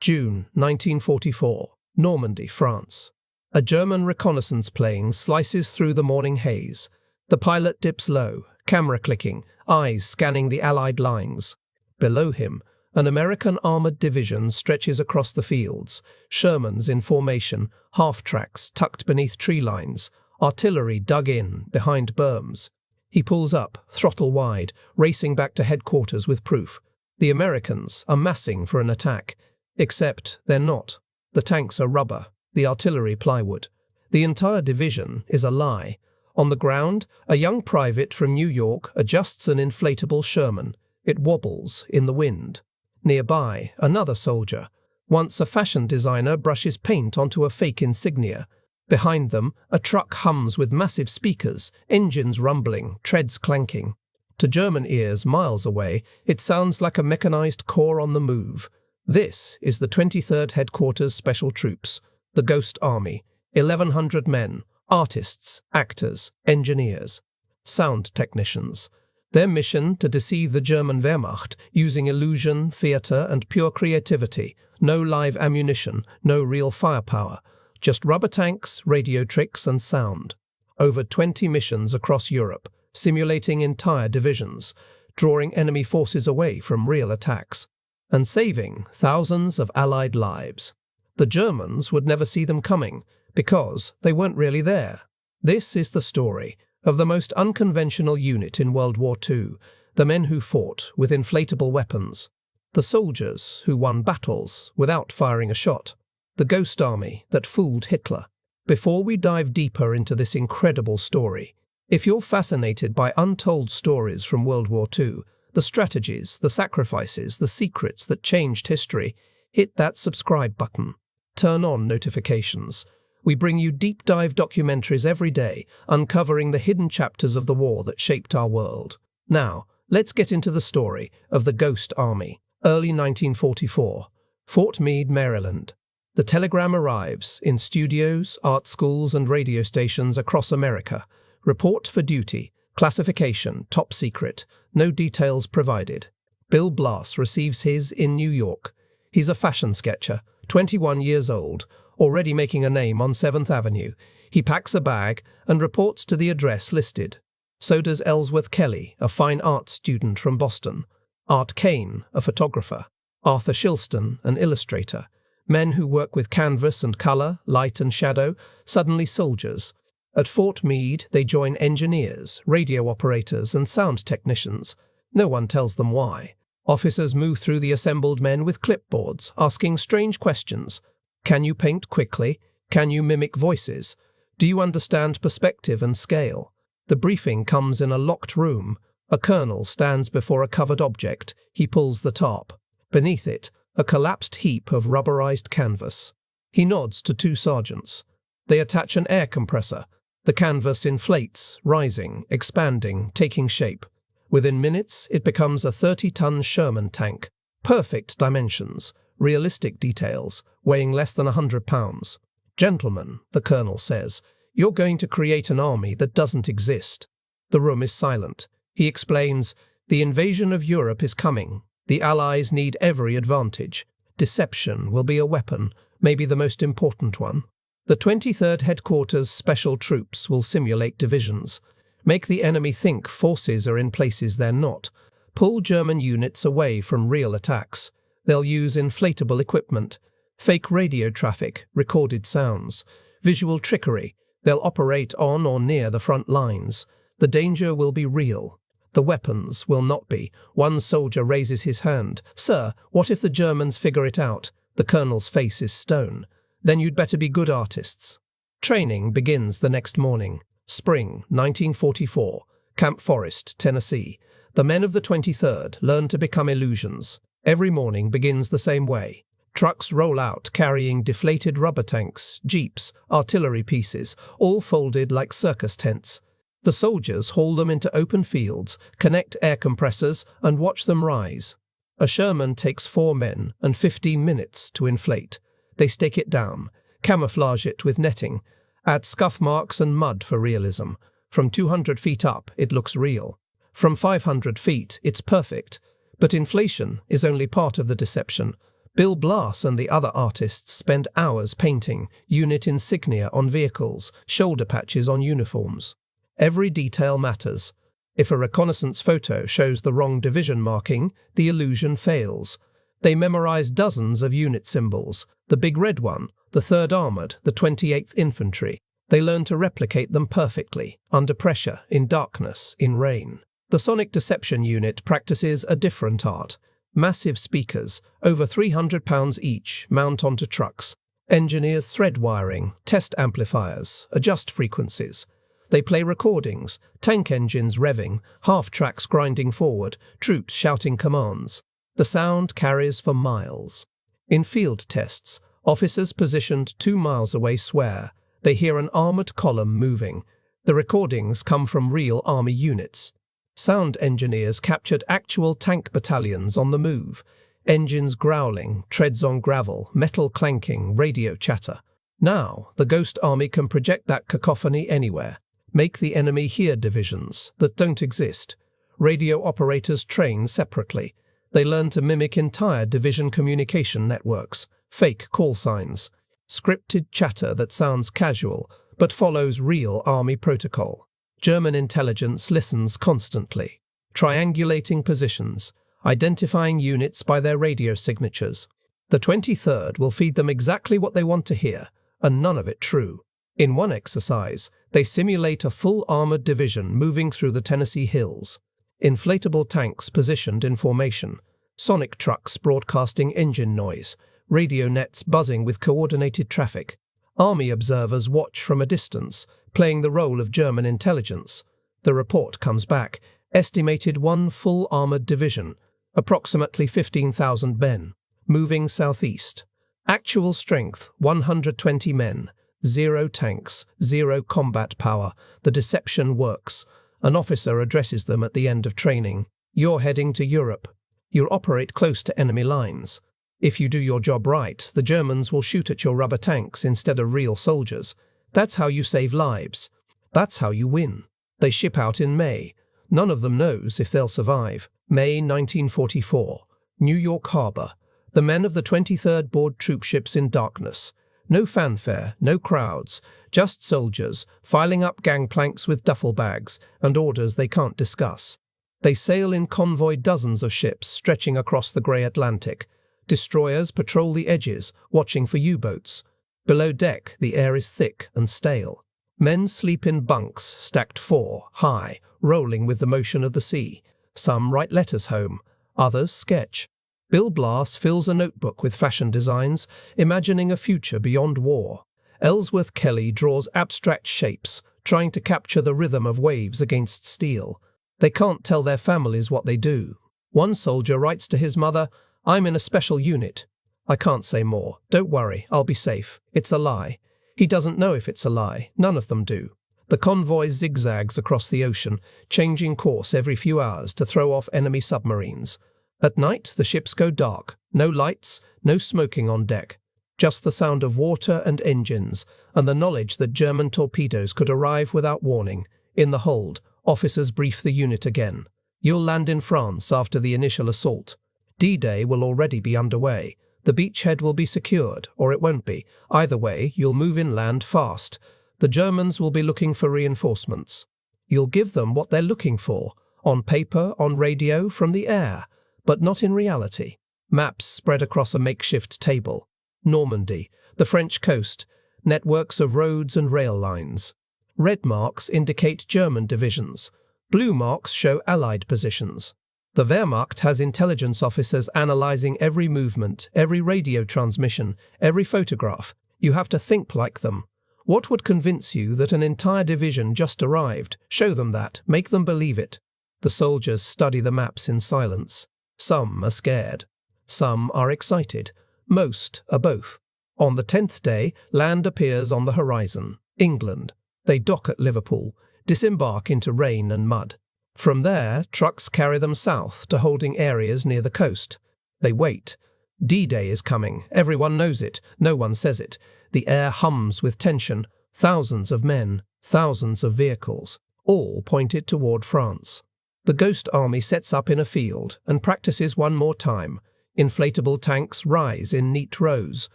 June 1944, Normandy, France. A German reconnaissance plane slices through the morning haze. The pilot dips low, camera clicking, eyes scanning the Allied lines. Below him, an American armored division stretches across the fields, Shermans in formation, half-tracks tucked beneath tree lines, artillery dug in behind berms. He pulls up, throttle wide, racing back to headquarters with proof. The Americans are massing for an attack. Except they're not. The tanks are rubber, the artillery plywood. The entire division is a lie. On the ground, a young private from New York adjusts an inflatable Sherman. It wobbles in the wind. Nearby, another soldier. Once a fashion designer brushes paint onto a fake insignia. Behind them, a truck hums with massive speakers, engines rumbling, treads clanking. To German ears miles away, it sounds like a mechanized corps on the move. This is the 23rd Headquarters Special Troops, the Ghost Army, 1,100 men, artists, actors, engineers, sound technicians. Their mission to deceive the German Wehrmacht using illusion, theatre and pure creativity. No live ammunition, no real firepower. Just rubber tanks, radio tricks and sound. Over 20 missions across Europe, simulating entire divisions, drawing enemy forces away from real attacks, and saving thousands of Allied lives. The Germans would never see them coming, because they weren't really there. This is the story of the most unconventional unit in World War II, the men who fought with inflatable weapons, the soldiers who won battles without firing a shot, the Ghost Army that fooled Hitler. Before we dive deeper into this incredible story, if you're fascinated by untold stories from World War II, the strategies, the sacrifices, the secrets that changed history, hit that subscribe button. Turn on notifications. We bring you deep dive documentaries every day, uncovering the hidden chapters of the war that shaped our world. Now, let's get into the story of the Ghost Army. Early 1944, Fort Meade, Maryland. The telegram arrives in studios, art schools and radio stations across America. Report for duty. Classification, top secret. No details provided. Bill Blass receives his in New York. He's a fashion sketcher, 21 years old, already making a name on 7th Avenue. He packs a bag and reports to the address listed. So does Ellsworth Kelly, a fine arts student from Boston. Art Kane, a photographer. Arthur Shilston, an illustrator. Men who work with canvas and colour, light and shadow, suddenly soldiers. At Fort Meade, they join engineers, radio operators and sound technicians. No one tells them why. Officers move through the assembled men with clipboards, asking strange questions. Can you paint quickly? Can you mimic voices? Do you understand perspective and scale? The briefing comes in a locked room. A colonel stands before a covered object. He pulls the top. Beneath it, a collapsed heap of rubberized canvas. He nods to two sergeants. They attach an air compressor. The canvas inflates, rising, expanding, taking shape. Within minutes, it becomes a 30-ton Sherman tank. Perfect dimensions, realistic details, weighing less than 100 pounds. Gentlemen, the colonel says, you're going to create an army that doesn't exist. The room is silent. He explains, the invasion of Europe is coming. The Allies need every advantage. Deception will be a weapon, maybe the most important one. The 23rd Headquarters Special Troops will simulate divisions, make the enemy think forces are in places they're not, pull German units away from real attacks. They'll use inflatable equipment, fake radio traffic, recorded sounds, visual trickery. They'll operate on or near the front lines. The danger will be real. The weapons will not be. One soldier raises his hand. Sir, what if the Germans figure it out? The colonel's face is stone. Then you'd better be good artists. Training begins the next morning. Spring 1944, Camp Forest, Tennessee. The men of the 23rd learn to become illusions. Every morning begins the same way. Trucks roll out carrying deflated rubber tanks, jeeps, artillery pieces, all folded like circus tents. The soldiers haul them into open fields, connect air compressors and watch them rise. A Sherman takes 4 men and 15 minutes to inflate. They stake it down, camouflage it with netting, add scuff marks and mud for realism. From 200 feet up, it looks real. From 500 feet, it's perfect. But inflation is only part of the deception. Bill Blass and the other artists spend hours painting unit insignia on vehicles, shoulder patches on uniforms. Every detail matters. If a reconnaissance photo shows the wrong division marking, the illusion fails. They memorize dozens of unit symbols, the big red one, the 3rd Armoured, the 28th Infantry. They learn to replicate them perfectly, under pressure, in darkness, in rain. The Sonic Deception Unit practices a different art. Massive speakers, over £300 each, mount onto trucks. Engineers thread wiring, test amplifiers, adjust frequencies. They play recordings, tank engines revving, half-tracks grinding forward, troops shouting commands. The sound carries for miles. In field tests, officers positioned 2 miles away swear. They hear an armoured column moving. The recordings come from real army units. Sound engineers captured actual tank battalions on the move. Engines growling, treads on gravel, metal clanking, radio chatter. Now, the Ghost Army can project that cacophony anywhere. Make the enemy hear divisions that don't exist. Radio operators train separately. They learn to mimic entire division communication networks, fake call signs, scripted chatter that sounds casual but follows real army protocol. German intelligence listens constantly, triangulating positions, identifying units by their radio signatures. The 23rd will feed them exactly what they want to hear, and none of it true. In one exercise, they simulate a full armoured division moving through the Tennessee hills. Inflatable tanks positioned in formation, sonic trucks broadcasting engine noise, radio nets buzzing with coordinated traffic. Army observers watch from a distance, playing the role of German intelligence. The report comes back, estimated 1 full armoured division, approximately 15,000 men, moving southeast. Actual strength, 120 men. 0 tanks, 0 combat power. The deception works. An officer addresses them at the end of training. You're heading to Europe. You'll operate close to enemy lines. If you do your job right, the Germans will shoot at your rubber tanks instead of real soldiers. That's how you save lives. That's how you win. They ship out in May. None of them knows if they'll survive. May 1944. New York Harbor. The men of the 23rd board troopships in darkness. No fanfare, no crowds, just soldiers filing up gangplanks with duffel bags and orders they can't discuss. They sail in convoy dozens of ships stretching across the grey Atlantic. Destroyers patrol the edges, watching for U-boats. Below deck, the air is thick and stale. Men sleep in bunks stacked 4 high, rolling with the motion of the sea. Some write letters home, others sketch. Bill Blass fills a notebook with fashion designs, imagining a future beyond war. Ellsworth Kelly draws abstract shapes, trying to capture the rhythm of waves against steel. They can't tell their families what they do. One soldier writes to his mother, "I'm in a special unit. I can't say more. Don't worry, I'll be safe. It's a lie." He doesn't know if it's a lie. None of them do. The convoy zigzags across the ocean, changing course every few hours to throw off enemy submarines. At night, the ships go dark. No lights, no smoking on deck. Just the sound of water and engines, and the knowledge that German torpedoes could arrive without warning. In the hold, officers brief the unit again. You'll land in France after the initial assault. D-Day will already be underway. The beachhead will be secured, or it won't be. Either way, you'll move inland fast. The Germans will be looking for reinforcements. You'll give them what they're looking for, on paper, on radio, from the air. But not in reality. Maps spread across a makeshift table. Normandy, the French coast, networks of roads and rail lines. Red marks indicate German divisions. Blue marks show Allied positions. The Wehrmacht has intelligence officers analysing every movement, every radio transmission, every photograph. You have to think like them. What would convince you that an entire division just arrived? Show them that. Make them believe it. The soldiers study the maps in silence. Some are scared. Some are excited. Most are both. On the 10th day, land appears on the horizon. England. They dock at Liverpool, disembark into rain and mud. From there, trucks carry them south to holding areas near the coast. They wait. D-Day is coming. Everyone knows it. No one says it. The air hums with tension. Thousands of men, thousands of vehicles, all pointed toward France. The Ghost Army sets up in a field and practices one more time. Inflatable tanks rise in neat rows.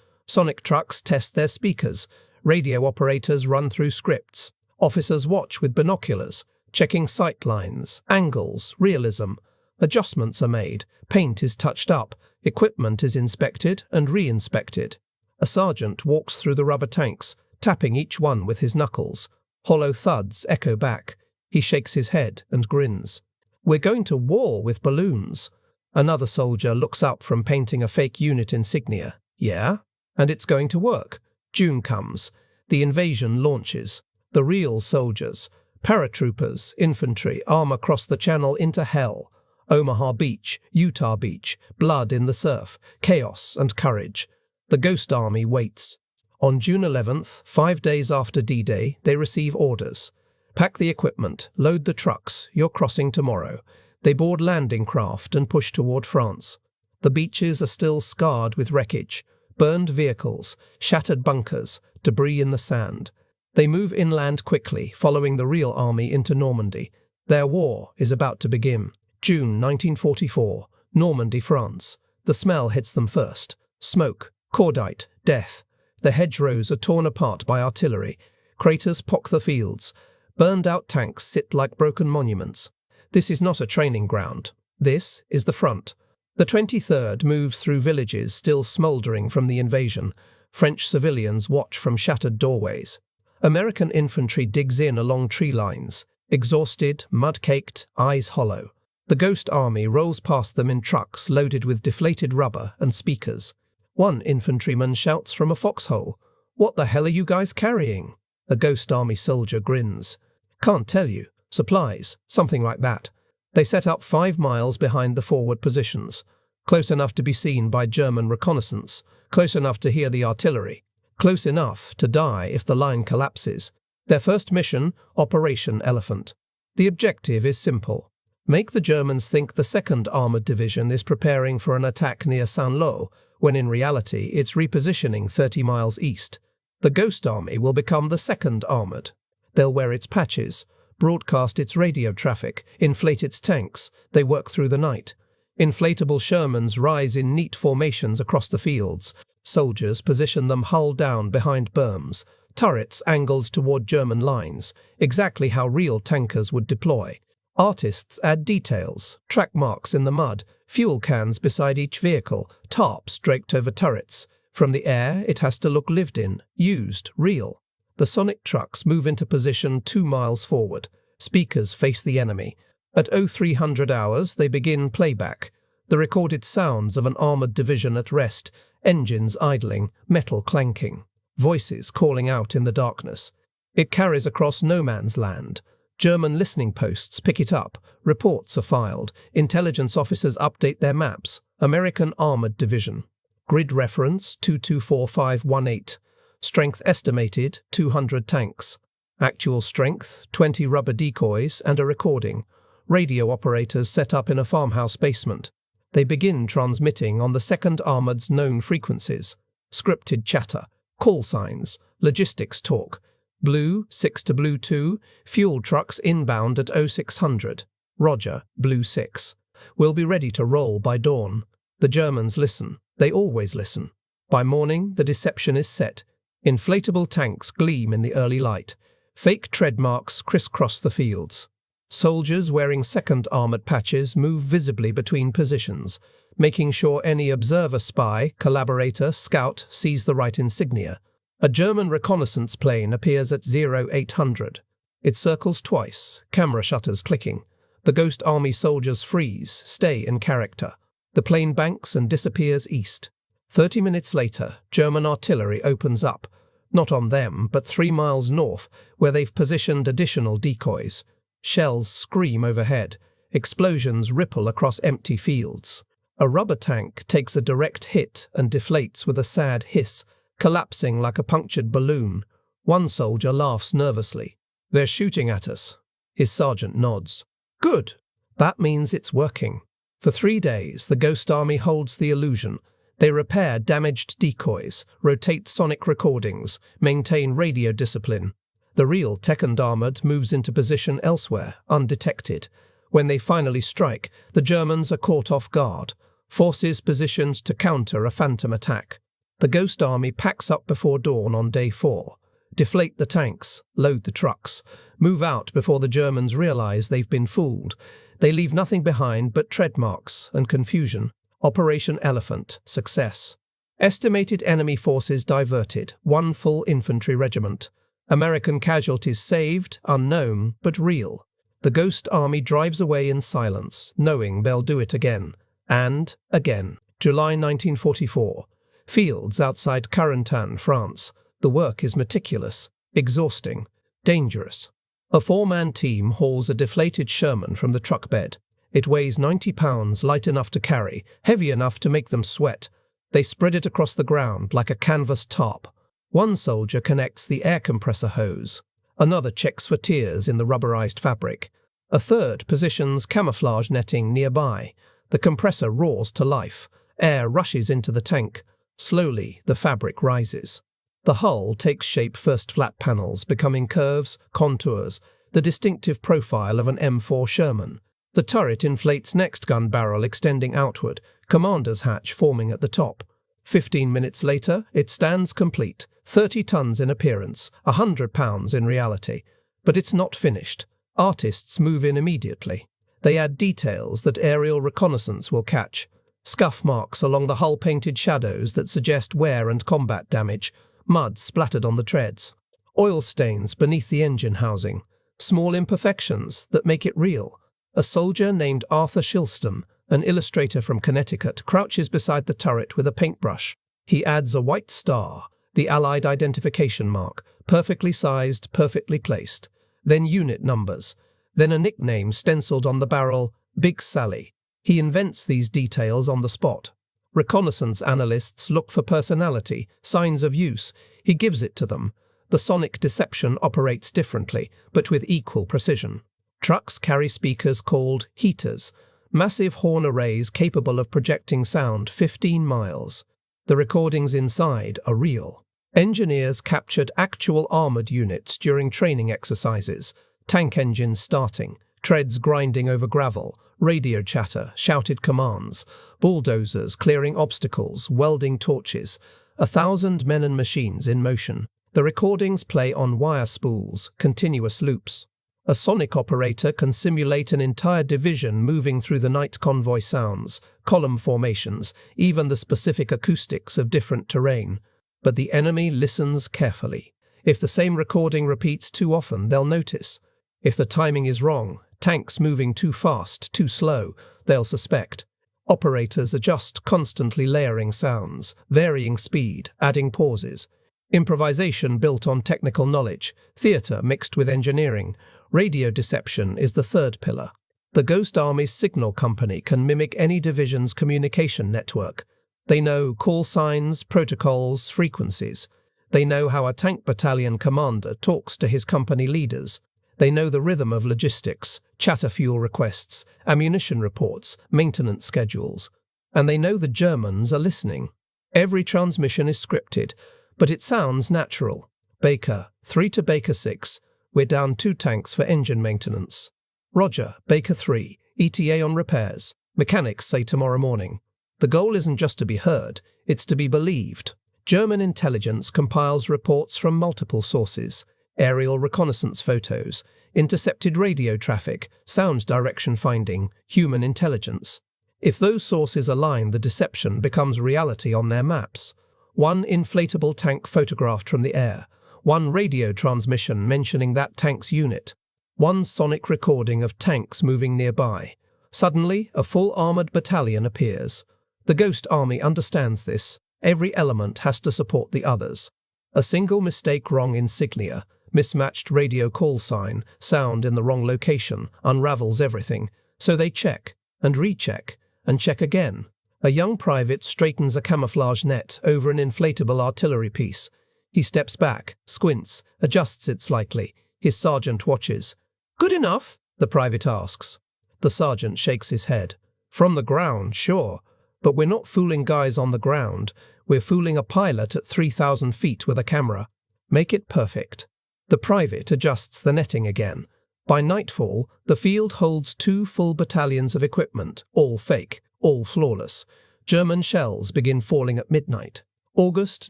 Sonic trucks test their speakers. Radio operators run through scripts. Officers watch with binoculars, checking sight lines, angles, realism. Adjustments are made. Paint is touched up. Equipment is inspected and re-inspected. A sergeant walks through the rubber tanks, tapping each one with his knuckles. Hollow thuds echo back. He shakes his head and grins. "We're going to war with balloons." Another soldier looks up from painting a fake unit insignia. "Yeah? And it's going to work." June comes. The invasion launches. The real soldiers, paratroopers, infantry, arm across the channel into hell. Omaha Beach, Utah Beach, blood in the surf, chaos and courage. The Ghost Army waits. On June 11th, 5 days after D-Day, they receive orders. Pack the equipment, load the trucks, you're crossing tomorrow. They board landing craft and push toward France. The beaches are still scarred with wreckage, burned vehicles, shattered bunkers, debris in the sand. They move inland quickly, following the real army into Normandy. Their war is about to begin. June 1944, Normandy, France. The smell hits them first. Smoke, cordite, death. The hedgerows are torn apart by artillery. Craters pock the fields. Burned-out tanks sit like broken monuments. This is not a training ground. This is the front. The 23rd moves through villages still smouldering from the invasion. French civilians watch from shattered doorways. American infantry digs in along tree lines, exhausted, mud-caked, eyes hollow. The Ghost Army rolls past them in trucks loaded with deflated rubber and speakers. One infantryman shouts from a foxhole, "What the hell are you guys carrying?" A Ghost Army soldier grins. "Can't tell you. Supplies, something like that." They set up 5 miles behind the forward positions, close enough to be seen by German reconnaissance, close enough to hear the artillery, close enough to die if the line collapses. Their first mission, Operation Elephant. The objective is simple. Make the Germans think the 2nd Armoured Division is preparing for an attack near Saint-Lô, when in reality it's repositioning 30 miles east. The Ghost Army will become the 2nd Armoured. They'll wear its patches, broadcast its radio traffic, inflate its tanks. They work through the night. Inflatable Shermans rise in neat formations across the fields. Soldiers position them hull down behind berms, turrets angled toward German lines, exactly how real tankers would deploy. Artists add details, track marks in the mud, fuel cans beside each vehicle, tarps draped over turrets. From the air, it has to look lived in, used, real. The sonic trucks move into position 2 miles forward. Speakers face the enemy. At 0300 hours, they begin playback. The recorded sounds of an armoured division at rest, engines idling, metal clanking, voices calling out in the darkness. It carries across no man's land. German listening posts pick it up, reports are filed, intelligence officers update their maps. American Armoured Division. Grid reference 224518. Strength estimated 200 tanks. Actual strength 20 rubber decoys and a recording. Radio operators set up in a farmhouse basement. They begin transmitting on the 2nd Armoured's known frequencies. Scripted chatter, call signs, logistics talk. Blue 6 to Blue 2, fuel trucks inbound at 0600. Roger, Blue 6. We'll be ready to roll by dawn. The Germans listen. They always listen. By morning, the deception is set. Inflatable tanks gleam in the early light. Fake tread marks crisscross the fields. Soldiers wearing 2nd Armoured patches move visibly between positions, making sure any observer, spy, collaborator, scout sees the right insignia. A German reconnaissance plane appears at 0800. It circles twice, camera shutters clicking. The Ghost Army soldiers freeze, stay in character. The plane banks and disappears east. 30 minutes later, German artillery opens up. Not on them, but 3 miles north, where they've positioned additional decoys. Shells scream overhead. Explosions ripple across empty fields. A rubber tank takes a direct hit and deflates with a sad hiss, collapsing like a punctured balloon. One soldier laughs nervously. "They're shooting at us." His sergeant nods. "Good. That means it's working." For 3 days, the Ghost Army holds the illusion. They repair damaged decoys, rotate sonic recordings, maintain radio discipline. The real 2nd Armoured moves into position elsewhere, undetected. When they finally strike, the Germans are caught off guard. Forces positioned to counter a phantom attack. The Ghost Army packs up before dawn on day 4. Deflate the tanks, load the trucks, move out before the Germans realise they've been fooled. They leave nothing behind but tread marks and confusion. Operation Elephant, success. Estimated enemy forces diverted, 1 full infantry regiment. American casualties saved, unknown, but real. The Ghost Army drives away in silence, knowing they'll do it again. And again. July 1944. Fields outside Carentan, France. The work is meticulous, exhausting, dangerous. A 4-man team hauls a deflated Sherman from the truck bed. It weighs 90 pounds, light enough to carry, heavy enough to make them sweat. They spread it across the ground like a canvas tarp. One soldier connects the air compressor hose. Another checks for tears in the rubberized fabric. A third positions camouflage netting nearby. The compressor roars to life. Air rushes into the tank. Slowly, the fabric rises. The hull takes shape, first flat panels, becoming curves, contours, the distinctive profile of an M4 Sherman. The turret inflates, next gun barrel extending outward, commander's hatch forming at the top. 15 minutes later, it stands complete, 30 tons in appearance, 100 pounds in reality. But it's not finished. Artists move in immediately. They add details that aerial reconnaissance will catch. Scuff marks along the hull-painted shadows that suggest wear and combat damage. Mud splattered on the treads. Oil stains beneath the engine housing. Small imperfections that make it real. A soldier named Arthur Shilston, an illustrator from Connecticut, crouches beside the turret with a paintbrush. He adds a white star, the Allied identification mark, perfectly sized, perfectly placed. Then unit numbers. Then a nickname stenciled on the barrel, Big Sally. He invents these details on the spot. Reconnaissance analysts look for personality, signs of use. He gives it to them. The sonic deception operates differently, but with equal precision. Trucks carry speakers called heaters, massive horn arrays capable of projecting sound 15 miles. The recordings inside are real. Engineers captured actual armoured units during training exercises, tank engines starting, treads grinding over gravel, radio chatter, shouted commands, bulldozers clearing obstacles, welding torches, 1,000 men and machines in motion. The recordings play on wire spools, continuous loops. A sonic operator can simulate an entire division moving through the night. Convoy sounds, column formations, even the specific acoustics of different terrain. But the enemy listens carefully. If the same recording repeats too often, they'll notice. If the timing is wrong, tanks moving too fast, too slow, they'll suspect. Operators adjust, constantly layering sounds, varying speed, adding pauses. Improvisation built on technical knowledge, theatre mixed with engineering. Radio deception is the third pillar. The Ghost Army's signal company can mimic any division's communication network. They know call signs, protocols, frequencies. They know how a tank battalion commander talks to his company leaders. They know the rhythm of logistics, chatter fuel requests, ammunition reports, maintenance schedules. And they know the Germans are listening. Every transmission is scripted, but it sounds natural. Baker, 3 to Baker 6. We're down 2 tanks for engine maintenance. Roger, Baker 3. ETA on repairs. Mechanics say tomorrow morning. The goal isn't just to be heard, it's to be believed. German intelligence compiles reports from multiple sources. Aerial reconnaissance photos, intercepted radio traffic, sound direction finding, human intelligence. If those sources align, the deception becomes reality on their maps. 1 inflatable tank photographed from the air. 1 radio transmission mentioning that tank's unit. 1 sonic recording of tanks moving nearby. Suddenly, a full armoured battalion appears. The Ghost Army understands this. Every element has to support the others. A single mistake, wrong insignia, mismatched radio call sign, sound in the wrong location, unravels everything. So they check, and recheck, and check again. A young private straightens a camouflage net over an inflatable artillery piece. He steps back, squints, adjusts it slightly. His sergeant watches. "Good enough?" the private asks. The sergeant shakes his head. "From the ground, sure. But we're not fooling guys on the ground. We're fooling a pilot at 3,000 feet with a camera. Make it perfect." The private adjusts the netting again. By nightfall, the field holds 2 full battalions of equipment, all fake, all flawless. German shells begin falling at midnight. August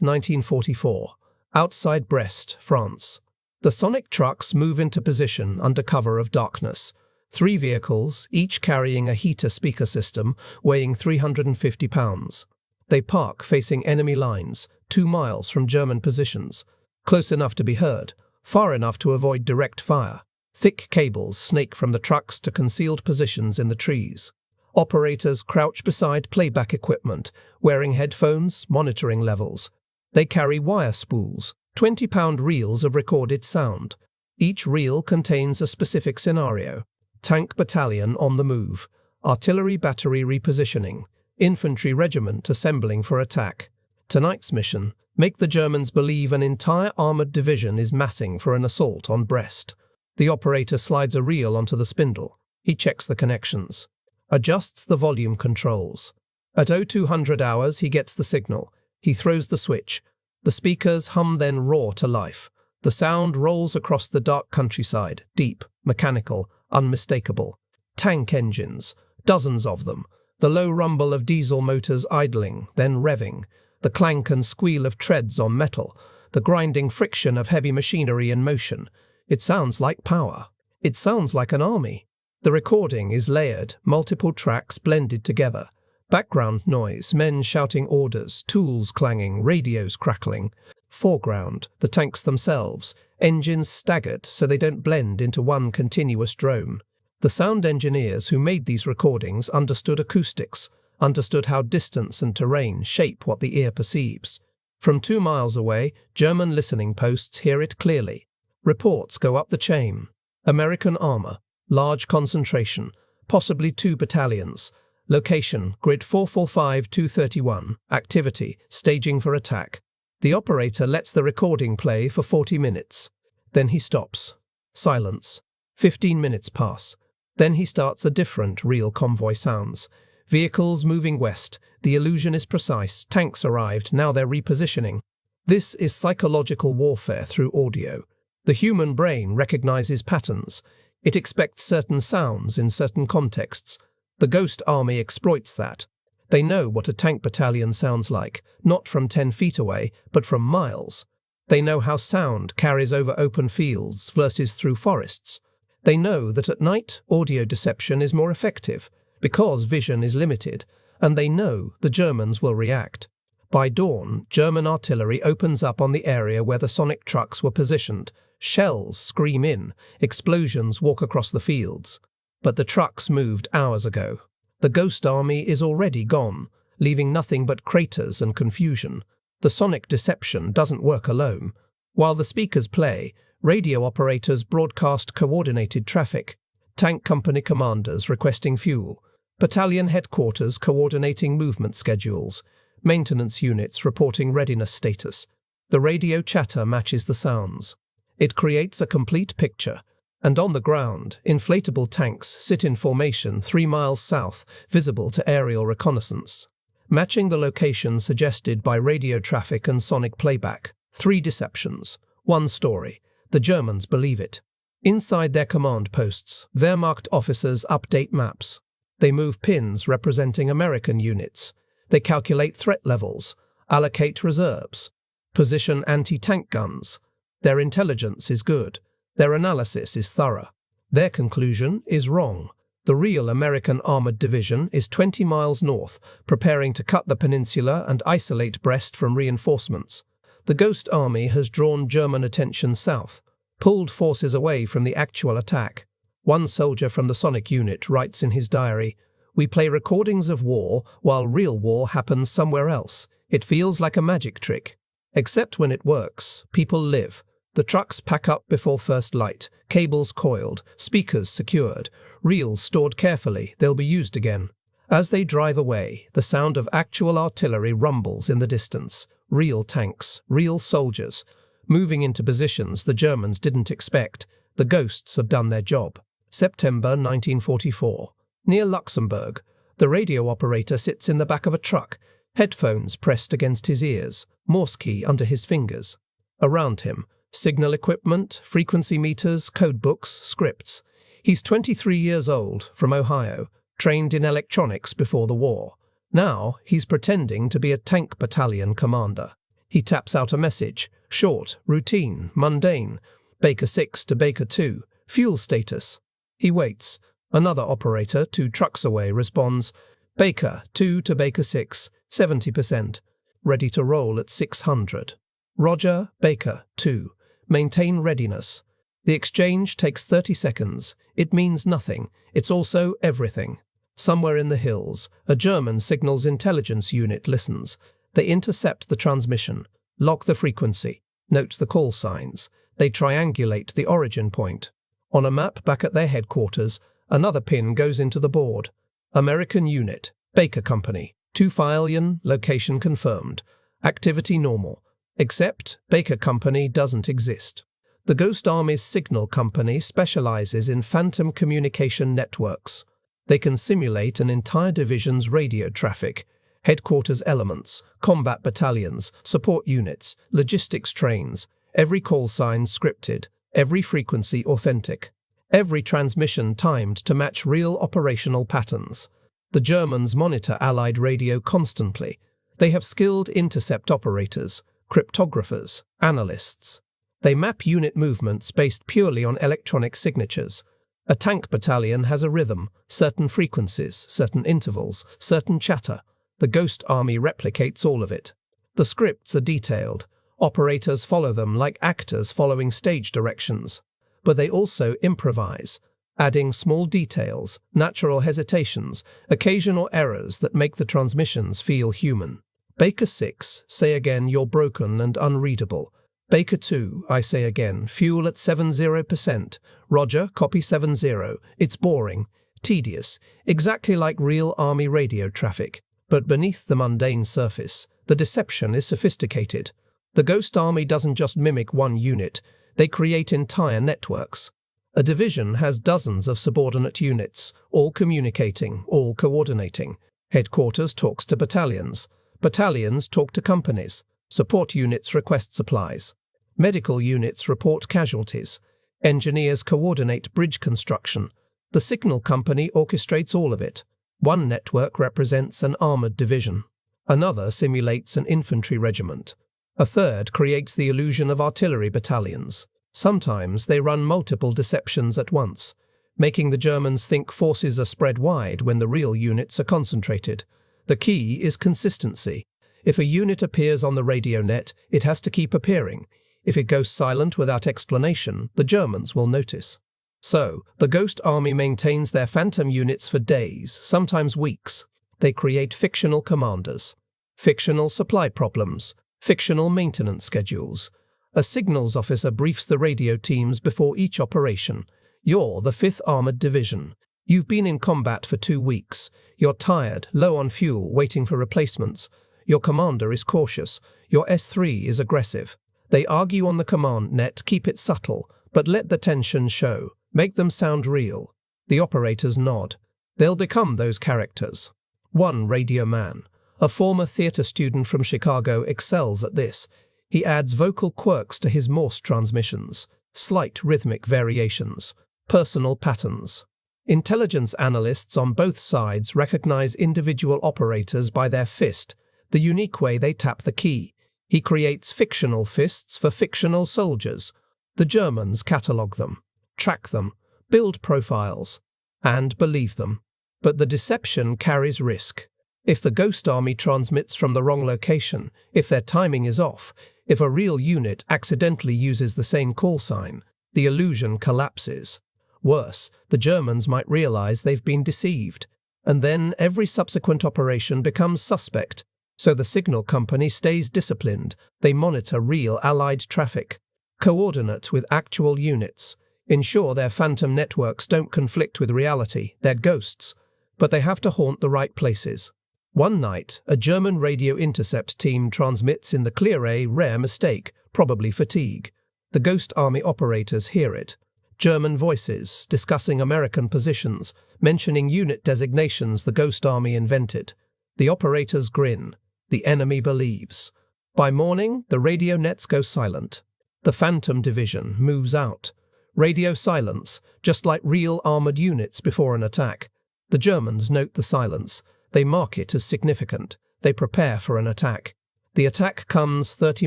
1944. Outside Brest, France. The Sonic trucks move into position under cover of darkness. 3 vehicles, each carrying a heater speaker system weighing 350 pounds. They park facing enemy lines, 2 miles from German positions. Close enough to be heard, far enough to avoid direct fire. Thick cables snake from the trucks to concealed positions in the trees. Operators crouch beside playback equipment, wearing headphones, monitoring levels. They carry wire spools, 20-pound reels of recorded sound. Each reel contains a specific scenario. Tank battalion on the move. Artillery battery repositioning. Infantry regiment assembling for attack. Tonight's mission: make the Germans believe an entire armoured division is massing for an assault on Brest. The operator slides a reel onto the spindle. He checks the connections. Adjusts the volume controls. At 0200 hours he gets the signal. He throws the switch. The speakers hum then roar to life. The sound rolls across the dark countryside, deep, mechanical, unmistakable. Tank engines, dozens of them. The low rumble of diesel motors idling, then revving. The clank and squeal of treads on metal. The grinding friction of heavy machinery in motion. It sounds like power. It sounds like an army. The recording is layered, multiple tracks blended together. Background noise, men shouting orders, tools clanging, radios crackling. Foreground, the tanks themselves, engines staggered so they don't blend into one continuous drone. The sound engineers who made these recordings understood acoustics, understood how distance and terrain shape what the ear perceives. From 2 miles away, German listening posts hear it clearly. Reports go up the chain. American armour, large concentration, possibly 2 battalions. Location, grid 445-231. Activity, staging for attack. The operator lets the recording play for 40 minutes. Then he stops. Silence. 15 minutes pass. Then he starts a different reel convoy sounds. Vehicles moving west. The illusion is precise. Tanks arrived. Now they're repositioning. This is psychological warfare through audio. The human brain recognizes patterns. It expects certain sounds in certain contexts. The Ghost Army exploits that. They know what a tank battalion sounds like, not from 10 feet away, but from miles. They know how sound carries over open fields versus through forests. They know that at night, audio deception is more effective, because vision is limited, and they know the Germans will react. By dawn, German artillery opens up on the area where the Sonic trucks were positioned. Shells scream in, explosions walk across the fields. But the trucks moved hours ago. The Ghost Army is already gone, leaving nothing but craters and confusion. The sonic deception doesn't work alone. While the speakers play, radio operators broadcast coordinated traffic. Tank company commanders requesting fuel. Battalion headquarters coordinating movement schedules. Maintenance units reporting readiness status. The radio chatter matches the sounds. It creates a complete picture. And on the ground, inflatable tanks sit in formation 3 miles south, visible to aerial reconnaissance. Matching the location suggested by radio traffic and sonic playback. 3 deceptions. 1 story. The Germans believe it. Inside their command posts, Wehrmacht officers update maps. They move pins representing American units. They calculate threat levels, allocate reserves, position anti-tank guns. Their intelligence is good. Their analysis is thorough. Their conclusion is wrong. The real American armoured division is 20 miles north, preparing to cut the peninsula and isolate Brest from reinforcements. The Ghost Army has drawn German attention south, pulled forces away from the actual attack. One soldier from the Sonic unit writes in his diary, "We play recordings of war while real war happens somewhere else. It feels like a magic trick. Except when it works, people live. The trucks pack up before first light, cables coiled, speakers secured, reels stored carefully, they'll be used again. As they drive away, the sound of actual artillery rumbles in the distance. Real tanks, real soldiers, moving into positions the Germans didn't expect. The ghosts have done their job." September 1944. Near Luxembourg, the radio operator sits in the back of a truck, headphones pressed against his ears, Morse key under his fingers. Around him, signal equipment, frequency meters, code books, scripts. He's 23 years old, from Ohio, trained in electronics before the war. Now he's pretending to be a tank battalion commander. He taps out a message, short, routine, mundane. Baker 6 to Baker 2, fuel status. He waits. Another operator 2 trucks away responds, Baker 2 to Baker 6, 70%, ready to roll at 600. Roger, Baker 2, maintain readiness. The exchange takes 30 seconds. It means nothing. It's also everything. Somewhere in the hills, a German signals intelligence unit listens. They intercept the transmission, lock the frequency, note the call signs. They triangulate the origin point. On a map back at their headquarters, another pin goes into the board. American unit, Baker Company, 2 File-Yan, location confirmed. Activity normal. Except Baker Company doesn't exist. The Ghost Army's signal company specializes in phantom communication networks. They can simulate an entire division's radio traffic, headquarters elements, combat battalions, support units, logistics trains, every call sign scripted, every frequency authentic, every transmission timed to match real operational patterns. The Germans monitor Allied radio constantly. They have skilled intercept operators, cryptographers, analysts. They map unit movements based purely on electronic signatures. A tank battalion has a rhythm, certain frequencies, certain intervals, certain chatter. The Ghost Army replicates all of it. The scripts are detailed. Operators follow them like actors following stage directions. But they also improvise, adding small details, natural hesitations, occasional errors that make the transmissions feel human. Baker 6, say again you're broken and unreadable. Baker 2, I say again, fuel at 70%. Roger, copy 70. It's boring, tedious, exactly like real army radio traffic. But beneath the mundane surface, the deception is sophisticated. The Ghost Army doesn't just mimic one unit, they create entire networks. A division has dozens of subordinate units, all communicating, all coordinating. Headquarters talks to battalions. Battalions talk to companies. Support units request supplies. Medical units report casualties. Engineers coordinate bridge construction. The signal company orchestrates all of it. One network represents an armored division. Another simulates an infantry regiment. A third creates the illusion of artillery battalions. Sometimes they run multiple deceptions at once, making the Germans think forces are spread wide when the real units are concentrated. The key is consistency. If a unit appears on the radio net, it has to keep appearing. If it goes silent without explanation, the Germans will notice. So, the Ghost Army maintains their phantom units for days, sometimes weeks. They create fictional commanders, fictional supply problems, fictional maintenance schedules. A signals officer briefs the radio teams before each operation. You're the 5th Armored Division. You've been in combat for 2 weeks. You're tired, low on fuel, waiting for replacements. Your commander is cautious. Your S3 is aggressive. They argue on the command net, keep it subtle, but let the tension show. Make them sound real. The operators nod. They'll become those characters. One radio man, a former theatre student from Chicago, excels at this. He adds vocal quirks to his Morse transmissions, slight rhythmic variations, personal patterns. Intelligence analysts on both sides recognize individual operators by their fist, the unique way they tap the key. He creates fictional fists for fictional soldiers. The Germans catalogue them, track them, build profiles, and believe them. But the deception carries risk. If the Ghost Army transmits from the wrong location, if their timing is off, if a real unit accidentally uses the same call sign, the illusion collapses. Worse, the Germans might realize they've been deceived, and then every subsequent operation becomes suspect. So the signal company stays disciplined. They monitor real Allied traffic, coordinate with actual units, ensure their phantom networks don't conflict with reality. They're ghosts, but they have to haunt the right places. One night, a German radio intercept team transmits in the clear, a rare mistake, probably fatigue. The Ghost Army operators hear it. German voices discussing American positions, mentioning unit designations the Ghost Army invented. The operators grin. The enemy believes. By morning, the radio nets go silent. The Phantom Division moves out. Radio silence, just like real armored units before an attack. The Germans note the silence. They mark it as significant. They prepare for an attack. The attack comes 30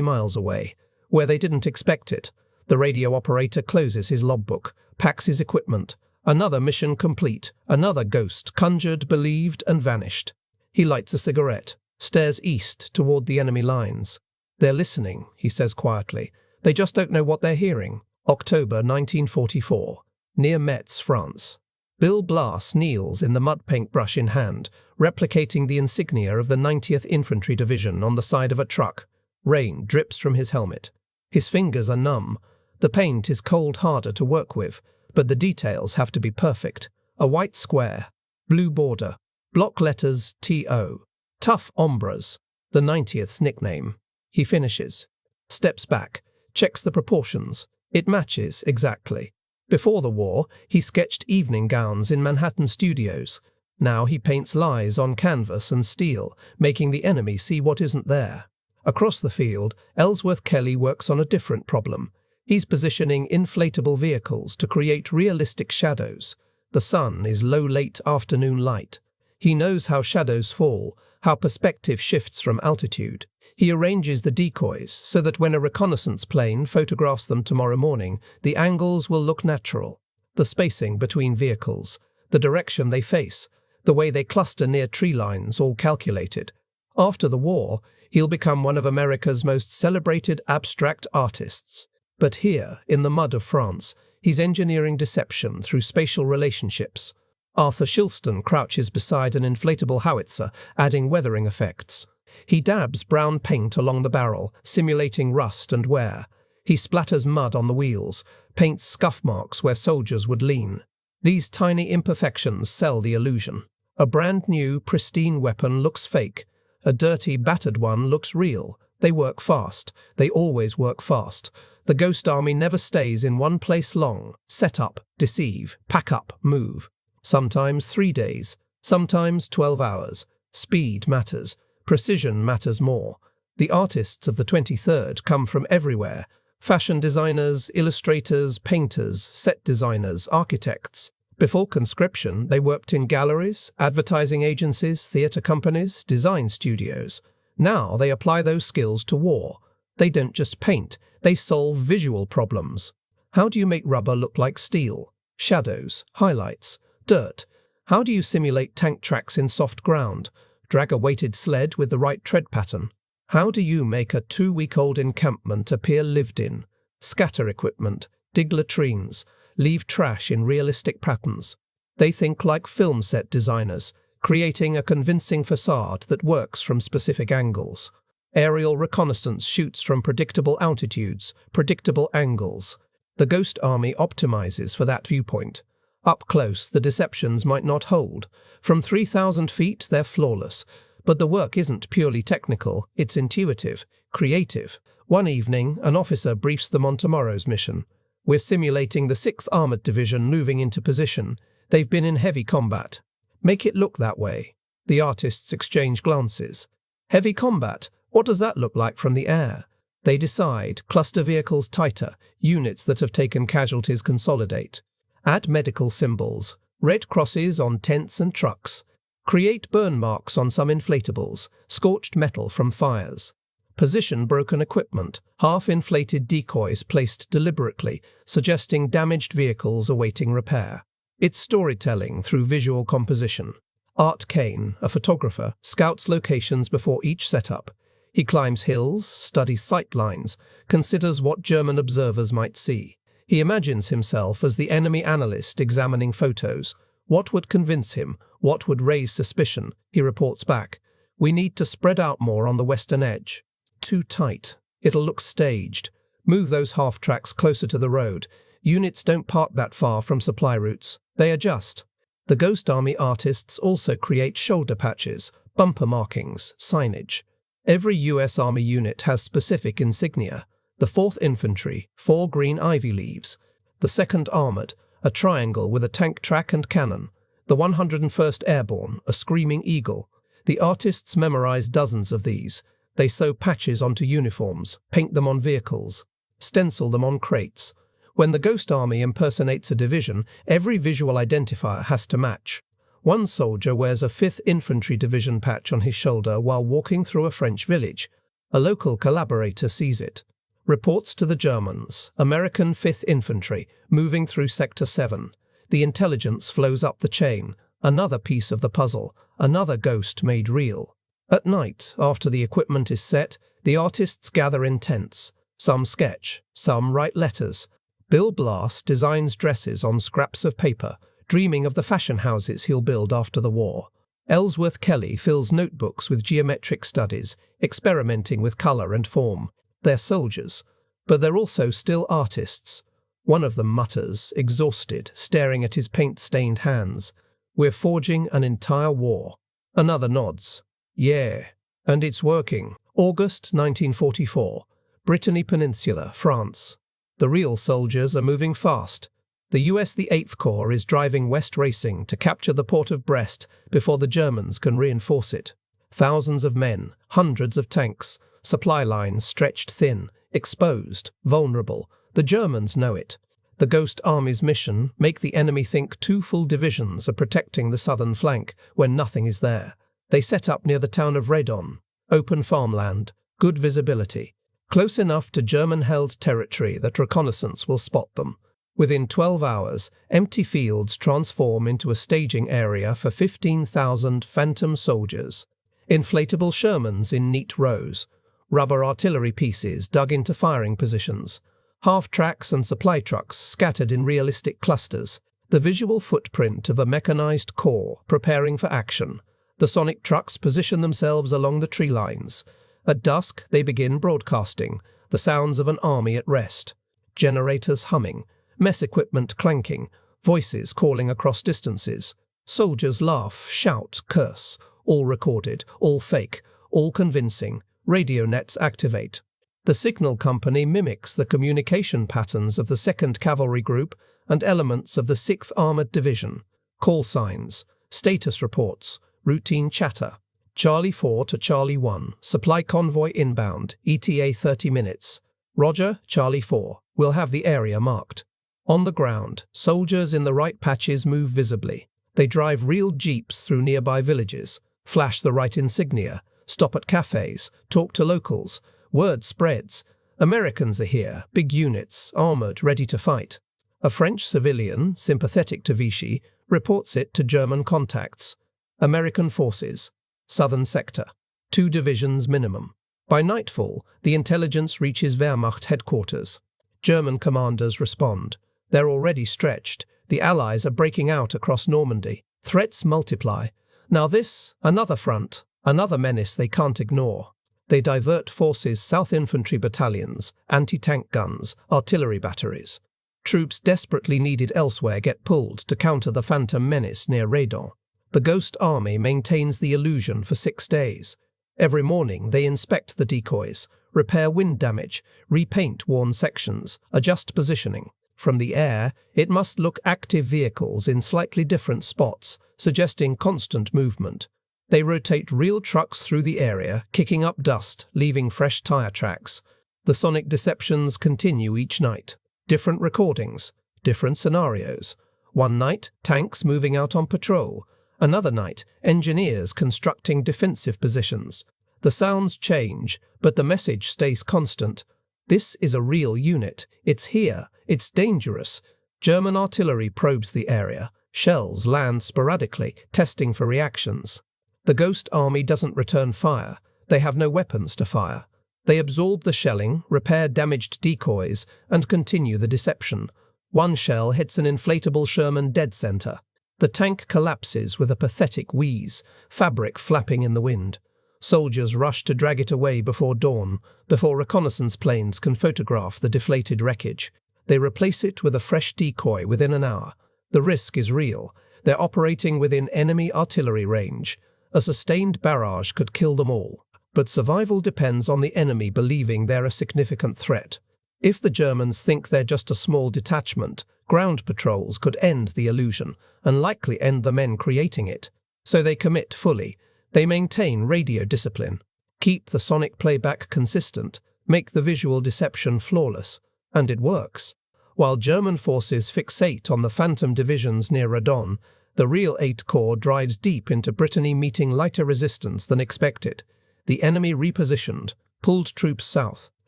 miles away, where they didn't expect it. The radio operator closes his logbook, packs his equipment. Another mission complete, another ghost conjured, believed, and vanished. He lights a cigarette, stares east toward the enemy lines. They're listening, he says quietly. They just don't know what they're hearing. October 1944, near Metz, France. Bill Blass kneels in the mud paintbrush in hand, replicating the insignia of the 90th Infantry Division on the side of a truck. Rain drips from his helmet. His fingers are numb. The paint is cold harder to work with, but the details have to be perfect. A white square, blue border, block letters TO. Tough ombres, the 90th's nickname. He finishes, steps back, checks the proportions. It matches exactly. Before the war, he sketched evening gowns in Manhattan studios. Now he paints lies on canvas and steel, making the enemy see what isn't there. Across the field, Ellsworth Kelly works on a different problem. He's positioning inflatable vehicles to create realistic shadows. The sun is low late afternoon light. He knows how shadows fall, how perspective shifts from altitude. He arranges the decoys so that when a reconnaissance plane photographs them tomorrow morning, the angles will look natural. The spacing between vehicles, the direction they face, the way they cluster near tree lines, all calculated. After the war, he'll become one of America's most celebrated abstract artists. But here, in the mud of France, he's engineering deception through spatial relationships. Arthur Shilston crouches beside an inflatable howitzer, adding weathering effects. He dabs brown paint along the barrel, simulating rust and wear. He splatters mud on the wheels, paints scuff marks where soldiers would lean. These tiny imperfections sell the illusion. A brand new, pristine weapon looks fake. A dirty, battered one looks real. They work fast. They always work fast. The Ghost Army never stays in one place long. Set up, deceive, pack up, move. Sometimes 3 days, sometimes 12 hours. Speed matters. Precision matters more. The artists of the 23rd come from everywhere. Fashion designers, illustrators, painters, set designers, architects. Before conscription, they worked in galleries, advertising agencies, theatre companies, design studios. Now they apply those skills to war. They don't just paint, they solve visual problems. How do you make rubber look like steel? Shadows, highlights, dirt. How do you simulate tank tracks in soft ground? Drag a weighted sled with the right tread pattern. How do you make a 2-week-old encampment appear lived in? Scatter equipment, dig latrines, leave trash in realistic patterns. They think like film set designers, creating a convincing facade that works from specific angles. Aerial reconnaissance shoots from predictable altitudes, predictable angles. The Ghost Army optimizes for that viewpoint. Up close, the deceptions might not hold. From 3,000 feet, they're flawless. But the work isn't purely technical, it's intuitive, creative. One evening, an officer briefs them on tomorrow's mission. We're simulating the 6th Armored Division moving into position. They've been in heavy combat. Make it look that way. The artists exchange glances. Heavy combat? What does that look like from the air? They decide, cluster vehicles tighter, units that have taken casualties consolidate. Add medical symbols, red crosses on tents and trucks. Create burn marks on some inflatables, scorched metal from fires. Position broken equipment, half-inflated decoys placed deliberately, suggesting damaged vehicles awaiting repair. It's storytelling through visual composition. Art Kane, a photographer, scouts locations before each setup. He climbs hills, studies sight lines, considers what German observers might see. He imagines himself as the enemy analyst examining photos. What would convince him? What would raise suspicion? He reports back. We need to spread out more on the western edge. Too tight. It'll look staged. Move those half-tracks closer to the road. Units don't park that far from supply routes. They adjust. The Ghost Army artists also create shoulder patches, bumper markings, signage. Every US Army unit has specific insignia. The 4th Infantry, 4 green ivy leaves. The 2nd Armoured, a triangle with a tank track and cannon. The 101st Airborne, a screaming eagle. The artists memorize dozens of these. They sew patches onto uniforms, paint them on vehicles, stencil them on crates. When the Ghost Army impersonates a division, every visual identifier has to match. One soldier wears a 5th Infantry Division patch on his shoulder while walking through a French village. A local collaborator sees it. Reports to the Germans, American 5th Infantry, moving through Sector 7. The intelligence flows up the chain. Another piece of the puzzle, another ghost made real. At night, after the equipment is set, the artists gather in tents. Some sketch, some write letters. Bill Blass designs dresses on scraps of paper, dreaming of the fashion houses he'll build after the war. Ellsworth Kelly fills notebooks with geometric studies, experimenting with colour and form. They're soldiers, but they're also still artists. One of them mutters, exhausted, staring at his paint-stained hands, "We're forging an entire war." Another nods. "Yeah, and it's working." August 1944. Brittany Peninsula, France. The real soldiers are moving fast. The US the 8th Corps is driving west racing to capture the port of Brest before the Germans can reinforce it. Thousands of men, hundreds of tanks, supply lines stretched thin, exposed, vulnerable. The Germans know it. The Ghost Army's mission, make the enemy think 2 full divisions are protecting the southern flank when nothing is there. They set up near the town of Redon. Open farmland, good visibility. Close enough to German-held territory that reconnaissance will spot them. Within 12 hours, empty fields transform into a staging area for 15,000 phantom soldiers. Inflatable Shermans in neat rows. Rubber artillery pieces dug into firing positions. Half-tracks and supply trucks scattered in realistic clusters. The visual footprint of a mechanized corps preparing for action. The sonic trucks position themselves along the tree lines. At dusk, they begin broadcasting, the sounds of an army at rest. Generators humming, mess equipment clanking, voices calling across distances. Soldiers laugh, shout, curse, all recorded, all fake, all convincing. Radio nets activate. The signal company mimics the communication patterns of the 2nd Cavalry Group and elements of the 6th Armoured Division. Call signs, status reports, routine chatter. Charlie 4 to Charlie 1, supply convoy inbound, ETA 30 minutes. Roger, Charlie 4, we'll have the area marked. On the ground, soldiers in the right patches move visibly. They drive real jeeps through nearby villages, flash the right insignia, stop at cafes, talk to locals. Word spreads. Americans are here, big units, armoured, ready to fight. A French civilian, sympathetic to Vichy, reports it to German contacts. American forces. Southern sector. 2 divisions minimum. By nightfall, the intelligence reaches Wehrmacht headquarters. German commanders respond. They're already stretched. The Allies are breaking out across Normandy. Threats multiply. Now this, another front, another menace they can't ignore. They divert forces, South Infantry battalions, anti-tank guns, artillery batteries. Troops desperately needed elsewhere get pulled to counter the phantom menace near Redon. The Ghost Army maintains the illusion for 6 days. Every morning they inspect the decoys, repair wind damage, repaint worn sections, adjust positioning. From the air, it must look active vehicles in slightly different spots, suggesting constant movement. They rotate real trucks through the area, kicking up dust, leaving fresh tire tracks. The sonic deceptions continue each night. Different recordings, different scenarios. One night, tanks moving out on patrol. Another night, engineers constructing defensive positions. The sounds change, but the message stays constant. This is a real unit. It's here. It's dangerous. German artillery probes the area. Shells land sporadically, testing for reactions. The Ghost Army doesn't return fire. They have no weapons to fire. They absorb the shelling, repair damaged decoys, and continue the deception. One shell hits an inflatable Sherman dead center. The tank collapses with a pathetic wheeze, fabric flapping in the wind. Soldiers rush to drag it away before dawn, before reconnaissance planes can photograph the deflated wreckage. They replace it with a fresh decoy within an hour. The risk is real. They're operating within enemy artillery range. A sustained barrage could kill them all. But survival depends on the enemy believing they're a significant threat. If the Germans think they're just a small detachment, ground patrols could end the illusion, and likely end the men creating it. So they commit fully. They maintain radio discipline, keep the sonic playback consistent, make the visual deception flawless. And it works. While German forces fixate on the phantom divisions near Redon, The real 8th Corps drives deep into Brittany, meeting lighter resistance than expected. The enemy repositioned, pulled troops south,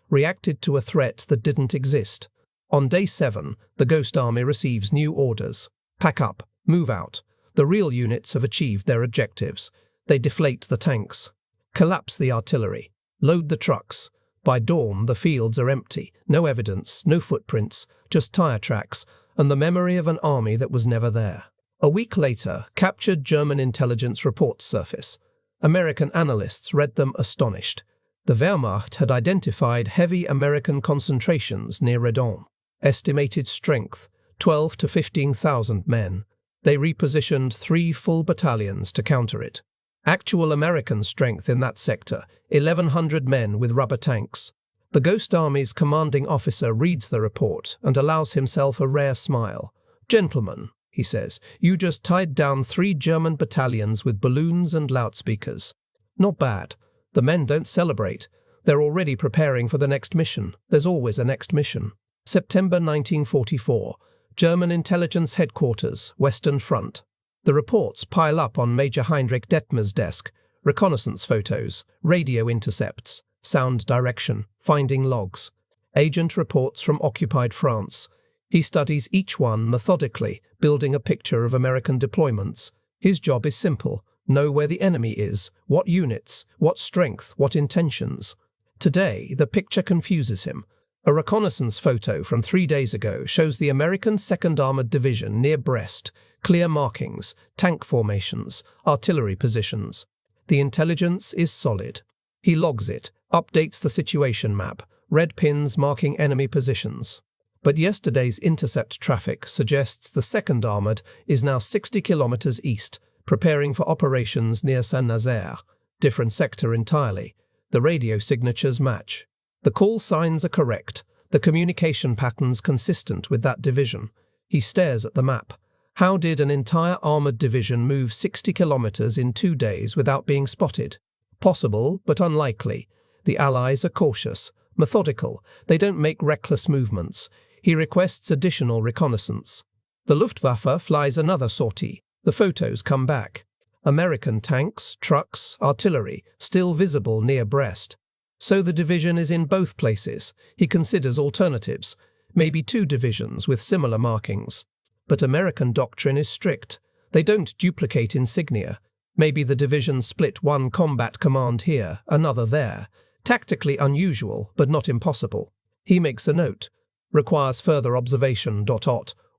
reacted to a threat that didn't exist. On day 7, the Ghost Army receives new orders. Pack up, move out. The real units have achieved their objectives. They deflate the tanks, collapse the artillery, load the trucks. By dawn, the fields are empty, no evidence, no footprints, just tire tracks, and the memory of an army that was never there. A week later, captured German intelligence reports surface. American analysts read them astonished. The Wehrmacht had identified heavy American concentrations near Redon. Estimated strength, 12 to 15,000 men. They repositioned 3 full battalions to counter it. Actual American strength in that sector, 1,100 men with rubber tanks. The Ghost Army's commanding officer reads the report and allows himself a rare smile. "Gentlemen," he says, "you just tied down 3 German battalions with balloons and loudspeakers. Not bad. The men don't celebrate. They're already preparing for the next mission. There's always a next mission." September 1944. German Intelligence Headquarters, Western Front. The reports pile up on Major Heinrich Detmer's desk. Reconnaissance photos, radio intercepts, sound direction, finding logs. Agent reports from occupied France. He studies each one methodically, building a picture of American deployments. His job is simple: know where the enemy is, what units, what strength, what intentions. Today, the picture confuses him. A reconnaissance photo from 3 days ago shows the American 2nd Armored Division near Brest, clear markings, tank formations, artillery positions. The intelligence is solid. He logs it, updates the situation map, red pins marking enemy positions. But yesterday's intercept traffic suggests the 2nd Armored is now 60 kilometers east, preparing for operations near Saint-Nazaire. Different sector entirely. The radio signatures match. The call signs are correct, the communication patterns consistent with that division. He stares at the map. How did an entire armoured division move 60 kilometres in 2 days without being spotted? Possible, but unlikely. The Allies are cautious, methodical. They don't make reckless movements. He requests additional reconnaissance. The Luftwaffe flies another sortie. The photos come back. American tanks, trucks, artillery, still visible near Brest. So the division is in both places. He considers alternatives, maybe 2 divisions with similar markings. But American doctrine is strict. They don't duplicate insignia. Maybe the division split one combat command here, another there. Tactically unusual, but not impossible. He makes a note. Requires further observation.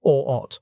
Ought.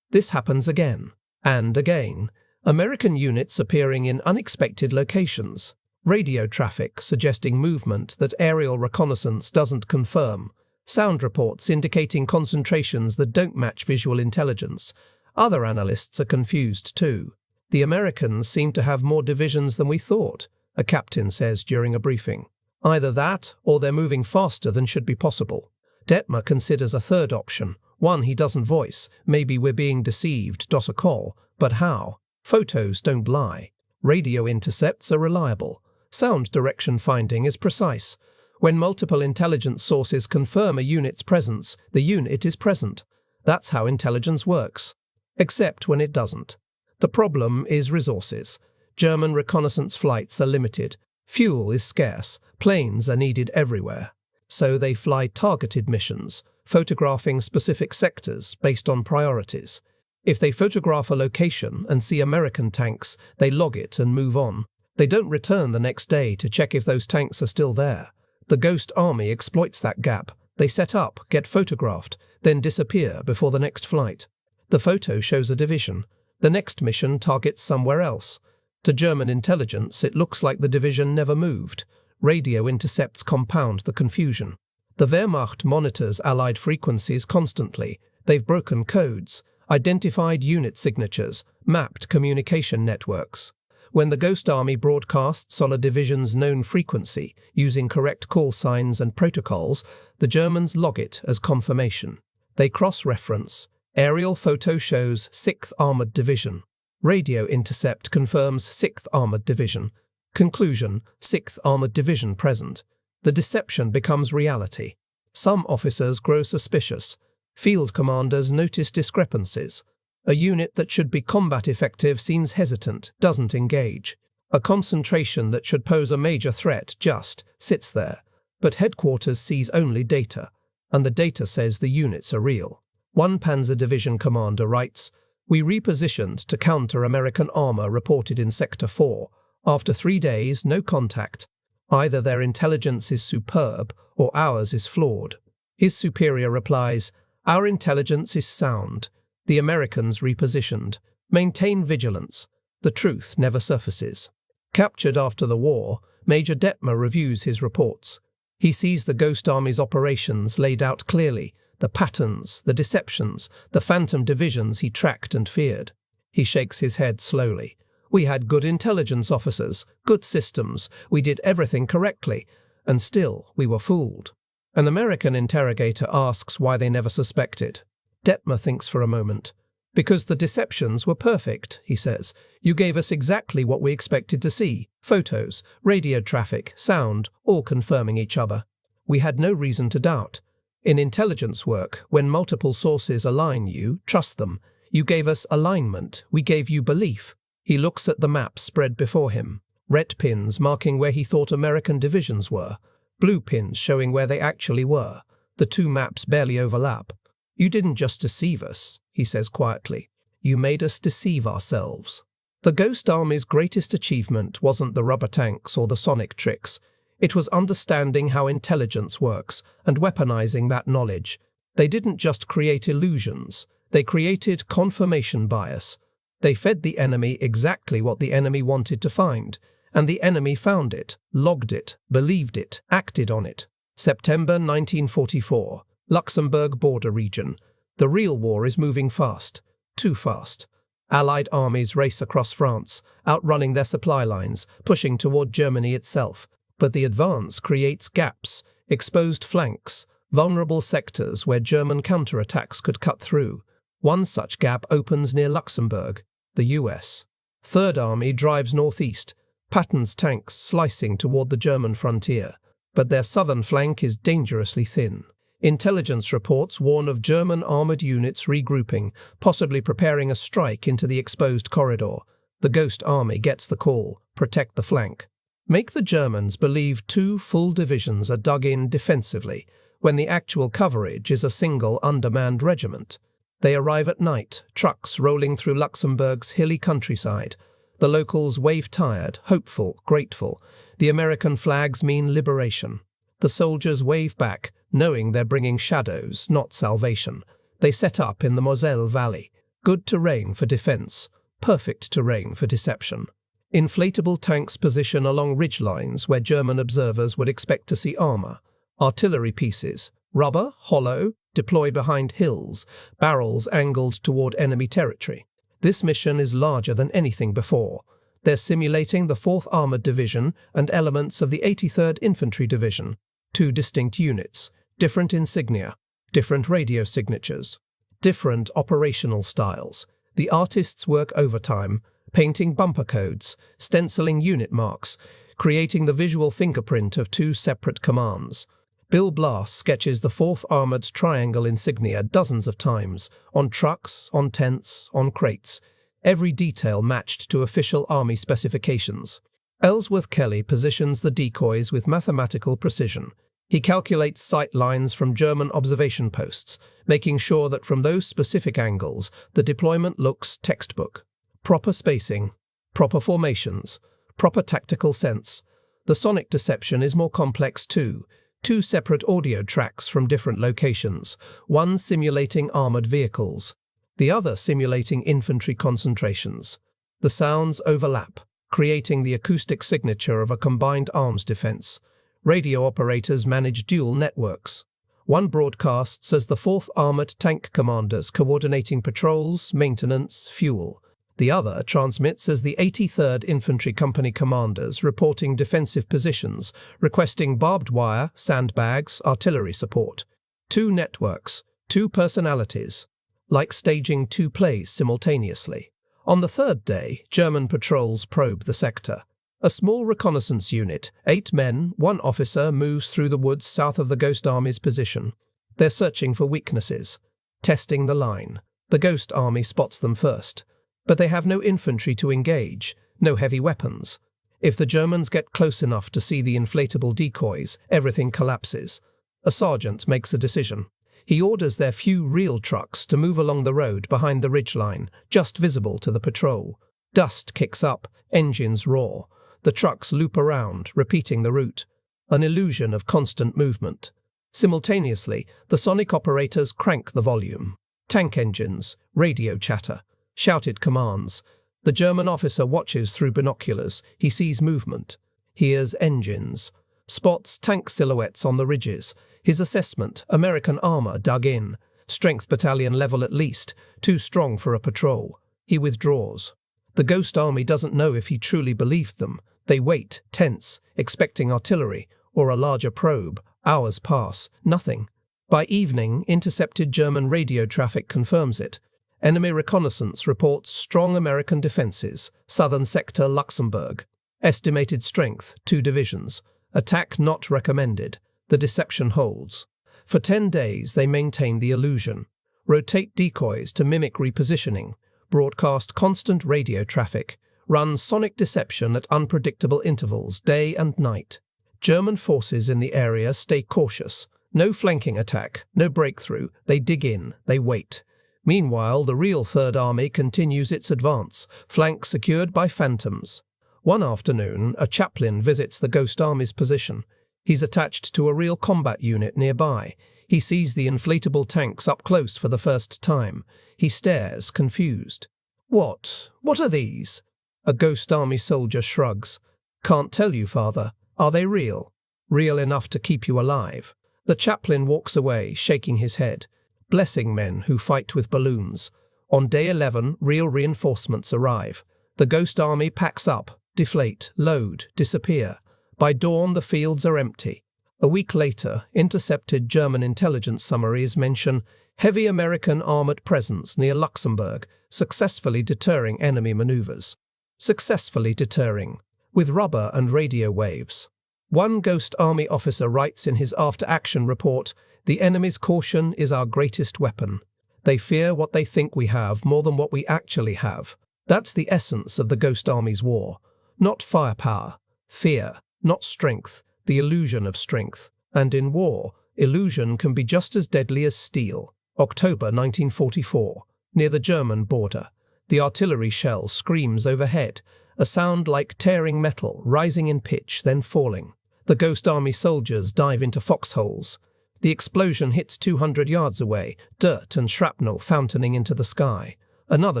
This happens again. And again. American units appearing in unexpected locations. Radio traffic suggesting movement that aerial reconnaissance doesn't confirm. Sound reports indicating concentrations that don't match visual intelligence. Other analysts are confused too. "The Americans seem to have more divisions than we thought," a captain says during a briefing. Either that, or they're moving faster than should be possible. Detmer considers a third option, one he doesn't voice. Maybe we're being deceived. A call. But how? Photos don't lie. Radio intercepts are reliable. Sound direction finding is precise. When multiple intelligence sources confirm a unit's presence, the unit is present. That's how intelligence works. Except when it doesn't. The problem is resources. German reconnaissance flights are limited. Fuel is scarce. Planes are needed everywhere. So they fly targeted missions, photographing specific sectors based on priorities. If they photograph a location and see American tanks, they log it and move on. They don't return the next day to check if those tanks are still there. The Ghost Army exploits that gap. They set up, get photographed, then disappear before the next flight. The photo shows a division. The next mission targets somewhere else. To German intelligence, it looks like the division never moved. Radio intercepts compound the confusion. The Wehrmacht monitors Allied frequencies constantly. They've broken codes, identified unit signatures, mapped communication networks. When the Ghost Army broadcasts on a division's known frequency, using correct call signs and protocols, the Germans log it as confirmation. They cross-reference. Aerial photo shows 6th Armoured Division. Radio intercept confirms 6th Armoured Division. Conclusion: 6th Armoured Division present. The deception becomes reality. Some officers grow suspicious. Field commanders notice discrepancies. A unit that should be combat effective seems hesitant, doesn't engage. A concentration that should pose a major threat just sits there. But headquarters sees only data, and the data says the units are real. One Panzer Division commander writes, "We repositioned to counter American armor reported in Sector 4. After 3 days, no contact. Either their intelligence is superb or ours is flawed." His superior replies, "Our intelligence is sound. The Americans repositioned. Maintain vigilance. The truth never surfaces." Captured after the war, Major Detmer reviews his reports. He sees the Ghost Army's operations laid out clearly, the patterns, the deceptions, the phantom divisions he tracked and feared. He shakes his head slowly. "We had good intelligence officers, good systems, we did everything correctly, and still we were fooled." An American interrogator asks why they never suspected. Detmer thinks for a moment. "Because the deceptions were perfect," he says. "You gave us exactly what we expected to see. Photos, radio traffic, sound, all confirming each other. We had no reason to doubt. In intelligence work, when multiple sources align you, trust them. You gave us alignment, we gave you belief." He looks at the map spread before him. Red pins marking where he thought American divisions were. Blue pins showing where they actually were. The two maps barely overlap. "You didn't just deceive us," he says quietly. "You made us deceive ourselves." The Ghost Army's greatest achievement wasn't the rubber tanks or the sonic tricks. It was understanding how intelligence works and weaponizing that knowledge. They didn't just create illusions. They created confirmation bias. They fed the enemy exactly what the enemy wanted to find. And the enemy found it, logged it, believed it, acted on it. September 1944. Luxembourg border region. The real war is moving fast. Too fast. Allied armies race across France, outrunning their supply lines, pushing toward Germany itself. But the advance creates gaps, exposed flanks, vulnerable sectors where German counterattacks could cut through. One such gap opens near Luxembourg, the US. Third Army drives northeast, Patton's tanks slicing toward the German frontier. But their southern flank is dangerously thin. Intelligence reports warn of German armoured units regrouping, possibly preparing a strike into the exposed corridor. The Ghost Army gets the call, protect the flank. Make the Germans believe 2 full divisions are dug in defensively, when the actual coverage is a single undermanned regiment. They arrive at night, trucks rolling through Luxembourg's hilly countryside. The locals wave tired, hopeful, grateful. The American flags mean liberation. The soldiers wave back, knowing they're bringing shadows, not salvation. They set up in the Moselle Valley. Good terrain for defense, perfect terrain for deception. Inflatable tanks position along ridgelines where German observers would expect to see armor. Artillery pieces, rubber, hollow, deploy behind hills, barrels angled toward enemy territory. This mission is larger than anything before. They're simulating the 4th Armored Division and elements of the 83rd Infantry Division. 2 distinct units, different insignia, different radio signatures, different operational styles. The artists work overtime, painting bumper codes, stenciling unit marks, creating the visual fingerprint of 2 separate commands. Bill Blass sketches the 4th Armoured's triangle insignia dozens of times, on trucks, on tents, on crates, every detail matched to official army specifications. Ellsworth Kelly positions the decoys with mathematical precision. He calculates sight lines from German observation posts, making sure that from those specific angles the deployment looks textbook. Proper spacing, proper formations, proper tactical sense. The sonic deception is more complex too. 2 separate audio tracks from different locations, one simulating armoured vehicles, the other simulating infantry concentrations. The sounds overlap, creating the acoustic signature of a combined arms defence. Radio operators manage dual networks. One broadcasts as the 4th Armoured Tank Commanders coordinating patrols, maintenance, fuel. The other transmits as the 83rd Infantry Company commanders reporting defensive positions, requesting barbed wire, sandbags, artillery support. 2 networks, 2 personalities, like staging 2 plays simultaneously. On the 3rd day, German patrols probe the sector. A small reconnaissance unit, 8 men, 1 officer, moves through the woods south of the Ghost Army's position. They're searching for weaknesses, testing the line. The Ghost Army spots them first, but they have no infantry to engage, no heavy weapons. If the Germans get close enough to see the inflatable decoys, everything collapses. A sergeant makes a decision. He orders their few real trucks to move along the road behind the ridgeline, just visible to the patrol. Dust kicks up, engines roar. The trucks loop around, repeating the route. An illusion of constant movement. Simultaneously, the sonic operators crank the volume. Tank engines, radio chatter, shouted commands. The German officer watches through binoculars. He sees movement. Hears engines. Spots tank silhouettes on the ridges. His assessment, American armor dug in. Strength battalion level at least, too strong for a patrol. He withdraws. The Ghost Army doesn't know if he truly believed them. They wait, tense, expecting artillery, or a larger probe. Hours pass. Nothing. By evening, intercepted German radio traffic confirms it. Enemy reconnaissance reports strong American defenses. Southern sector Luxembourg. Estimated strength, 2 divisions. Attack not recommended. The deception holds. For 10 days they maintain the illusion. Rotate decoys to mimic repositioning. Broadcast constant radio traffic. Run sonic deception at unpredictable intervals, day and night. German forces in the area stay cautious. No flanking attack, no breakthrough. They dig in, they wait. Meanwhile, the real Third Army continues its advance, flank secured by phantoms. One afternoon, a chaplain visits the Ghost Army's position. He's attached to a real combat unit nearby. He sees the inflatable tanks up close for the first time. He stares, confused. What are these? A Ghost Army soldier shrugs. Can't tell you, Father. Are they real? Real enough to keep you alive? The chaplain walks away, shaking his head. Blessing men who fight with balloons. On day 11, real reinforcements arrive. The Ghost Army packs up, deflate, load, disappear. By dawn, the fields are empty. A week later, intercepted German intelligence summaries mention heavy American armoured presence near Luxembourg, successfully deterring enemy manoeuvres. Successfully deterring. With rubber and radio waves. One Ghost Army officer writes in his after-action report, "The enemy's caution is our greatest weapon. They fear what they think we have more than what we actually have." That's the essence of the Ghost Army's war. Not firepower, fear, not strength, the illusion of strength. And in war, illusion can be just as deadly as steel. October 1944, near the German border. The artillery shell screams overhead, a sound like tearing metal, rising in pitch, then falling. The Ghost Army soldiers dive into foxholes. The explosion hits 200 yards away, dirt and shrapnel fountaining into the sky. Another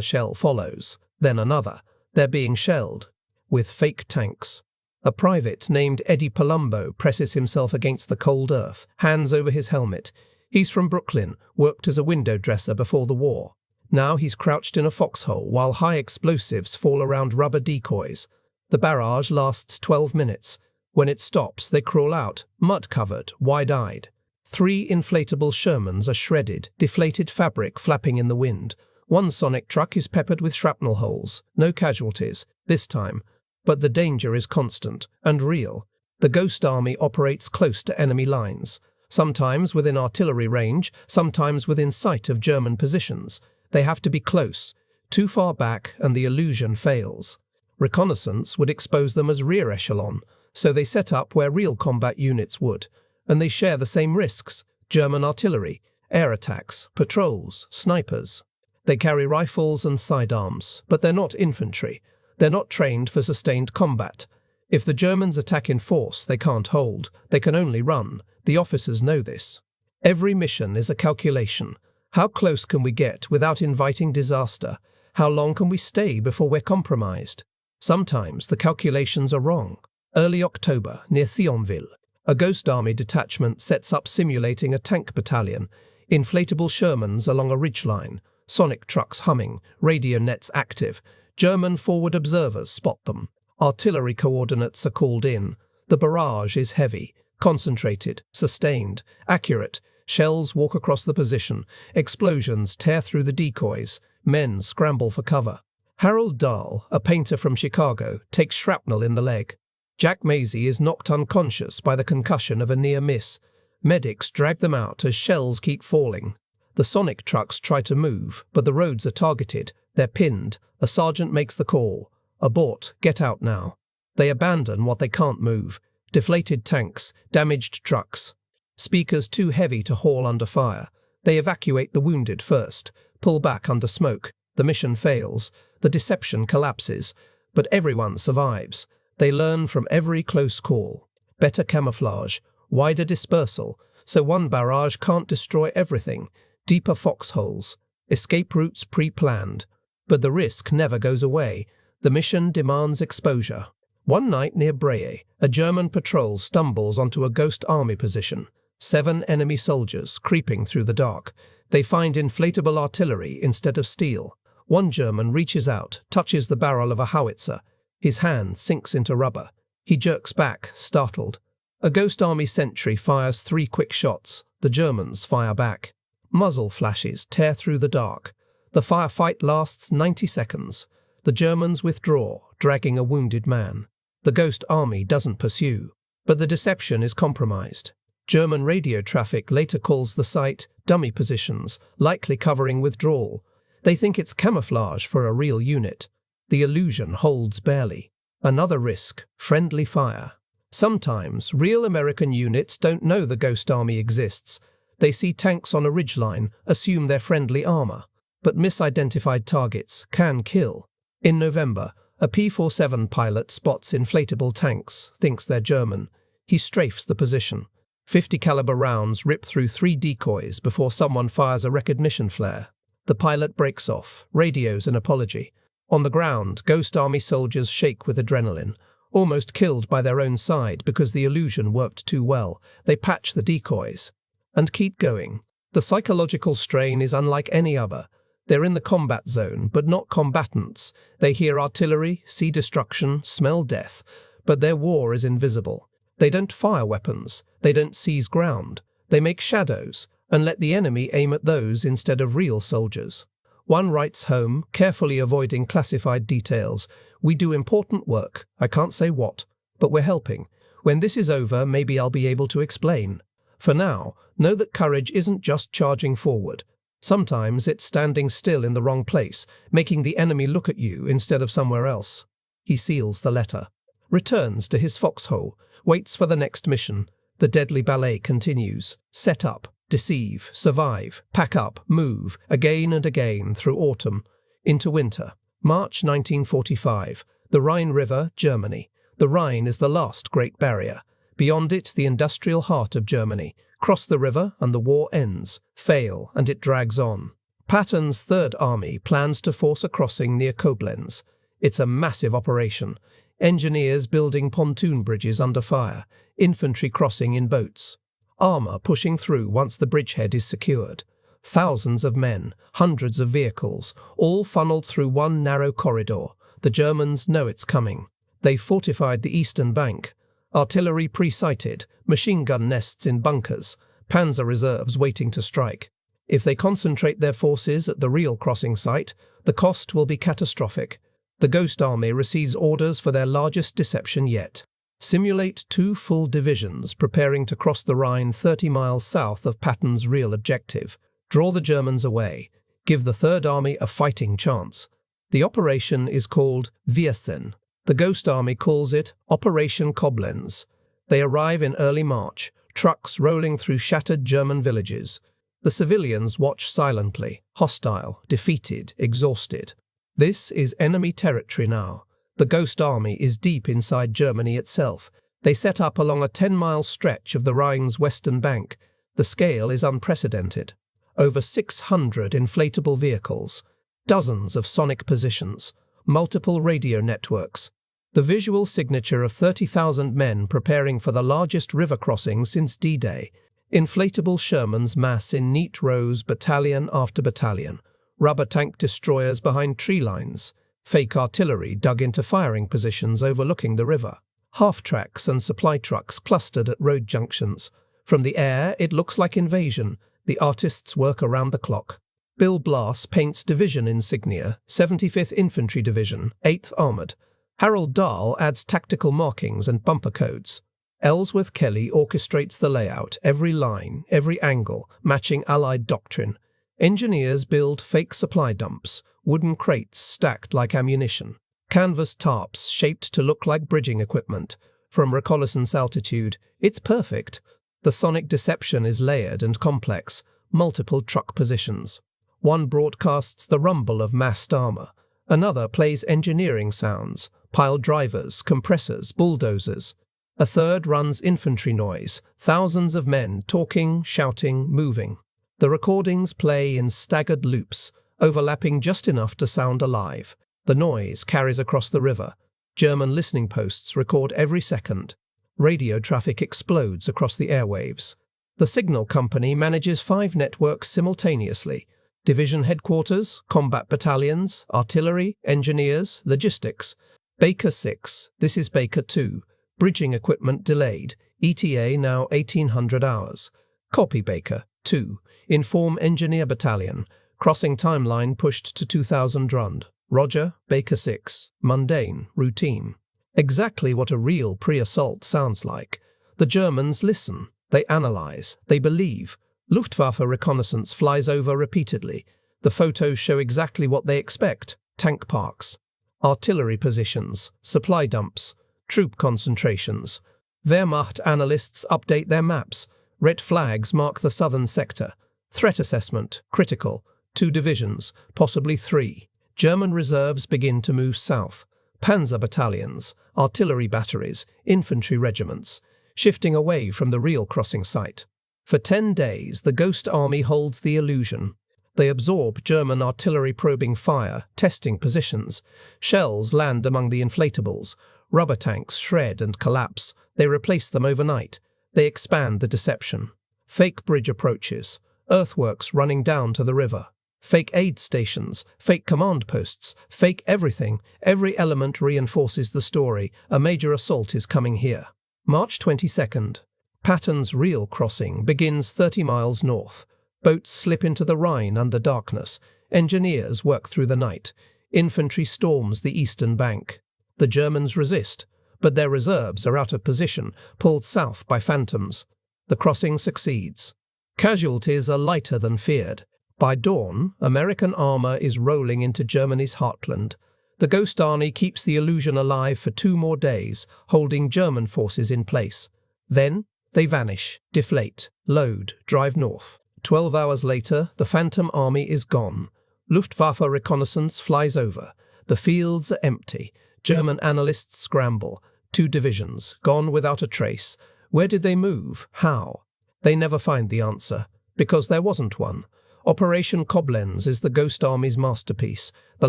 shell follows, then another. They're being shelled. With fake tanks. A private named Eddie Palumbo presses himself against the cold earth, hands over his helmet. He's from Brooklyn, worked as a window dresser before the war. Now he's crouched in a foxhole while high explosives fall around rubber decoys. The barrage lasts 12 minutes. When it stops, they crawl out, mud-covered, wide-eyed. 3 inflatable Shermans are shredded, deflated fabric flapping in the wind. One sonic truck is peppered with shrapnel holes. No casualties, this time. But the danger is constant and real. The Ghost Army operates close to enemy lines. Sometimes within artillery range, sometimes within sight of German positions. They have to be close. Too far back and the illusion fails. Reconnaissance would expose them as rear echelon, so they set up where real combat units would. And they share the same risks. German artillery, air attacks, patrols, snipers. They carry rifles and sidearms, but they're not infantry. They're not trained for sustained combat. If the Germans attack in force, they can't hold. They can only run. The officers know this. Every mission is a calculation. How close can we get without inviting disaster? How long can we stay before we're compromised? Sometimes the calculations are wrong. Early October, near Thionville, a Ghost Army detachment sets up simulating a tank battalion. Inflatable Shermans along a ridgeline. Sonic trucks humming. Radio nets active. German forward observers spot them. Artillery coordinates are called in. The barrage is heavy, concentrated, sustained, accurate. Shells walk across the position. Explosions tear through the decoys. Men scramble for cover. Harold Dahl, a painter from Chicago, takes shrapnel in the leg. Jack Maisie is knocked unconscious by the concussion of a near miss. Medics drag them out as shells keep falling. The Sonic trucks try to move, but the roads are targeted. They're pinned. A sergeant makes the call. Abort, get out now. They abandon what they can't move. Deflated tanks, damaged trucks. Speakers too heavy to haul under fire. They evacuate the wounded first, pull back under smoke. The mission fails. The deception collapses. But everyone survives. They learn from every close call. Better camouflage, wider dispersal, so one barrage can't destroy everything. Deeper foxholes. Escape routes pre-planned. But the risk never goes away. The mission demands exposure. One night near Breyer, a German patrol stumbles onto a ghost army position. 7 enemy soldiers creeping through the dark. They find inflatable artillery instead of steel. One German reaches out, touches the barrel of a howitzer. His hand sinks into rubber. He jerks back, startled. A ghost army sentry fires 3 quick shots. The Germans fire back. Muzzle flashes tear through the dark. The firefight lasts 90 seconds. The Germans withdraw, dragging a wounded man. The ghost army doesn't pursue, but the deception is compromised. German radio traffic later calls the site dummy positions, likely covering withdrawal. They think it's camouflage for a real unit. The illusion holds barely. Another risk, friendly fire. Sometimes real American units don't know the ghost army exists. They see tanks on a ridgeline, assume they're friendly armor. But misidentified targets can kill. In November, a P-47 pilot spots inflatable tanks, thinks they're German. He strafes the position. 50 caliber rounds rip through 3 decoys before someone fires a recognition flare. The pilot breaks off, radios an apology. On the ground, ghost army soldiers shake with adrenaline. Almost killed by their own side because the illusion worked too well. They patch the decoys. And keep going. The psychological strain is unlike any other. They're in the combat zone, but not combatants. They hear artillery, see destruction, smell death. But their war is invisible. They don't fire weapons. They don't seize ground. They make shadows, and let the enemy aim at those instead of real soldiers. One writes home, carefully avoiding classified details. We do important work. I can't say what, but we're helping. When this is over, maybe I'll be able to explain. For now, know that courage isn't just charging forward. Sometimes it's standing still in the wrong place, making the enemy look at you instead of somewhere else. He seals the letter. Returns to his foxhole, waits for the next mission. The deadly ballet continues. Set up, deceive, survive, pack up, move, again and again through autumn, into winter. March 1945. The Rhine River, Germany. The Rhine is the last great barrier. Beyond it, the industrial heart of Germany. Cross the river and the war ends. Fail and it drags on. Patton's Third Army plans to force a crossing near Koblenz. It's a massive operation. Engineers building pontoon bridges under fire. Infantry crossing in boats. Armour pushing through once the bridgehead is secured. Thousands of men, hundreds of vehicles, all funneled through one narrow corridor. The Germans know it's coming. They've fortified the eastern bank. Artillery pre-sighted, machine gun nests in bunkers, panzer reserves waiting to strike. If they concentrate their forces at the real crossing site, the cost will be catastrophic. The Ghost Army receives orders for their largest deception yet. Simulate 2 full divisions preparing to cross the Rhine 30 miles south of Patton's real objective. Draw the Germans away. Give the Third Army a fighting chance. The operation is called Wiesen. The Ghost Army calls it Operation Koblenz. They arrive in early March, trucks rolling through shattered German villages. The civilians watch silently, hostile, defeated, exhausted. This is enemy territory now. The Ghost Army is deep inside Germany itself. They set up along a 10-mile stretch of the Rhine's western bank. The scale is unprecedented. Over 600 inflatable vehicles, dozens of sonic positions, multiple radio networks. The visual signature of 30,000 men preparing for the largest river crossing since D-Day. Inflatable Shermans mass in neat rows, battalion after battalion. Rubber tank destroyers behind tree lines. Fake artillery dug into firing positions overlooking the river. Half-tracks and supply trucks clustered at road junctions. From the air, it looks like invasion. The artists work around the clock. Bill Blass paints division insignia, 75th Infantry Division, 8th Armoured. Harold Dahl adds tactical markings and bumper codes. Ellsworth Kelly orchestrates the layout, every line, every angle, matching Allied doctrine. Engineers build fake supply dumps, wooden crates stacked like ammunition, canvas tarps shaped to look like bridging equipment. From reconnaissance altitude, it's perfect. The sonic deception is layered and complex, multiple truck positions. One broadcasts the rumble of massed armor. Another plays engineering sounds, pile drivers, compressors, bulldozers. A third runs infantry noise, thousands of men talking, shouting, moving. The recordings play in staggered loops, overlapping just enough to sound alive. The noise carries across the river. German listening posts record every second. Radio traffic explodes across the airwaves. The signal company manages 5 networks simultaneously. Division headquarters, combat battalions, artillery, engineers, logistics. Baker 6, this is Baker 2. Bridging equipment delayed. ETA now 1800 hours. Copy Baker 2. Inform engineer battalion. Crossing timeline pushed to 2000 Rund. Roger, Baker 6. Mundane, routine. Exactly what a real pre-assault sounds like. The Germans listen. They analyze. They believe. Luftwaffe reconnaissance flies over repeatedly. The photos show exactly what they expect. Tank parks, artillery positions, supply dumps, troop concentrations. Wehrmacht analysts update their maps. Red flags mark the southern sector. Threat assessment, critical. 2 divisions, possibly 3. German reserves begin to move south. Panzer battalions, artillery batteries, infantry regiments, shifting away from the real crossing site. For 10 days, the Ghost Army holds the illusion. They absorb German artillery probing fire, testing positions. Shells land among the inflatables. Rubber tanks shred and collapse. They replace them overnight. They expand the deception. Fake bridge approaches. Earthworks running down to the river. Fake aid stations. Fake command posts. Fake everything. Every element reinforces the story. A major assault is coming here. March 22nd. Patton's real crossing begins 30 miles north. Boats slip into the Rhine under darkness. Engineers work through the night. Infantry storms the eastern bank. The Germans resist, but their reserves are out of position, pulled south by phantoms. The crossing succeeds. Casualties are lighter than feared. By dawn, American armor is rolling into Germany's heartland. The Ghost Army keeps the illusion alive for 2 more days, holding German forces in place. Then, they vanish, deflate, load, drive north. 12 hours later, the Phantom Army is gone. Luftwaffe reconnaissance flies over. The fields are empty. German analysts scramble. 2 divisions, gone without a trace. Where did they move? How? They never find the answer, because there wasn't one. Operation Koblenz is the Ghost Army's masterpiece, the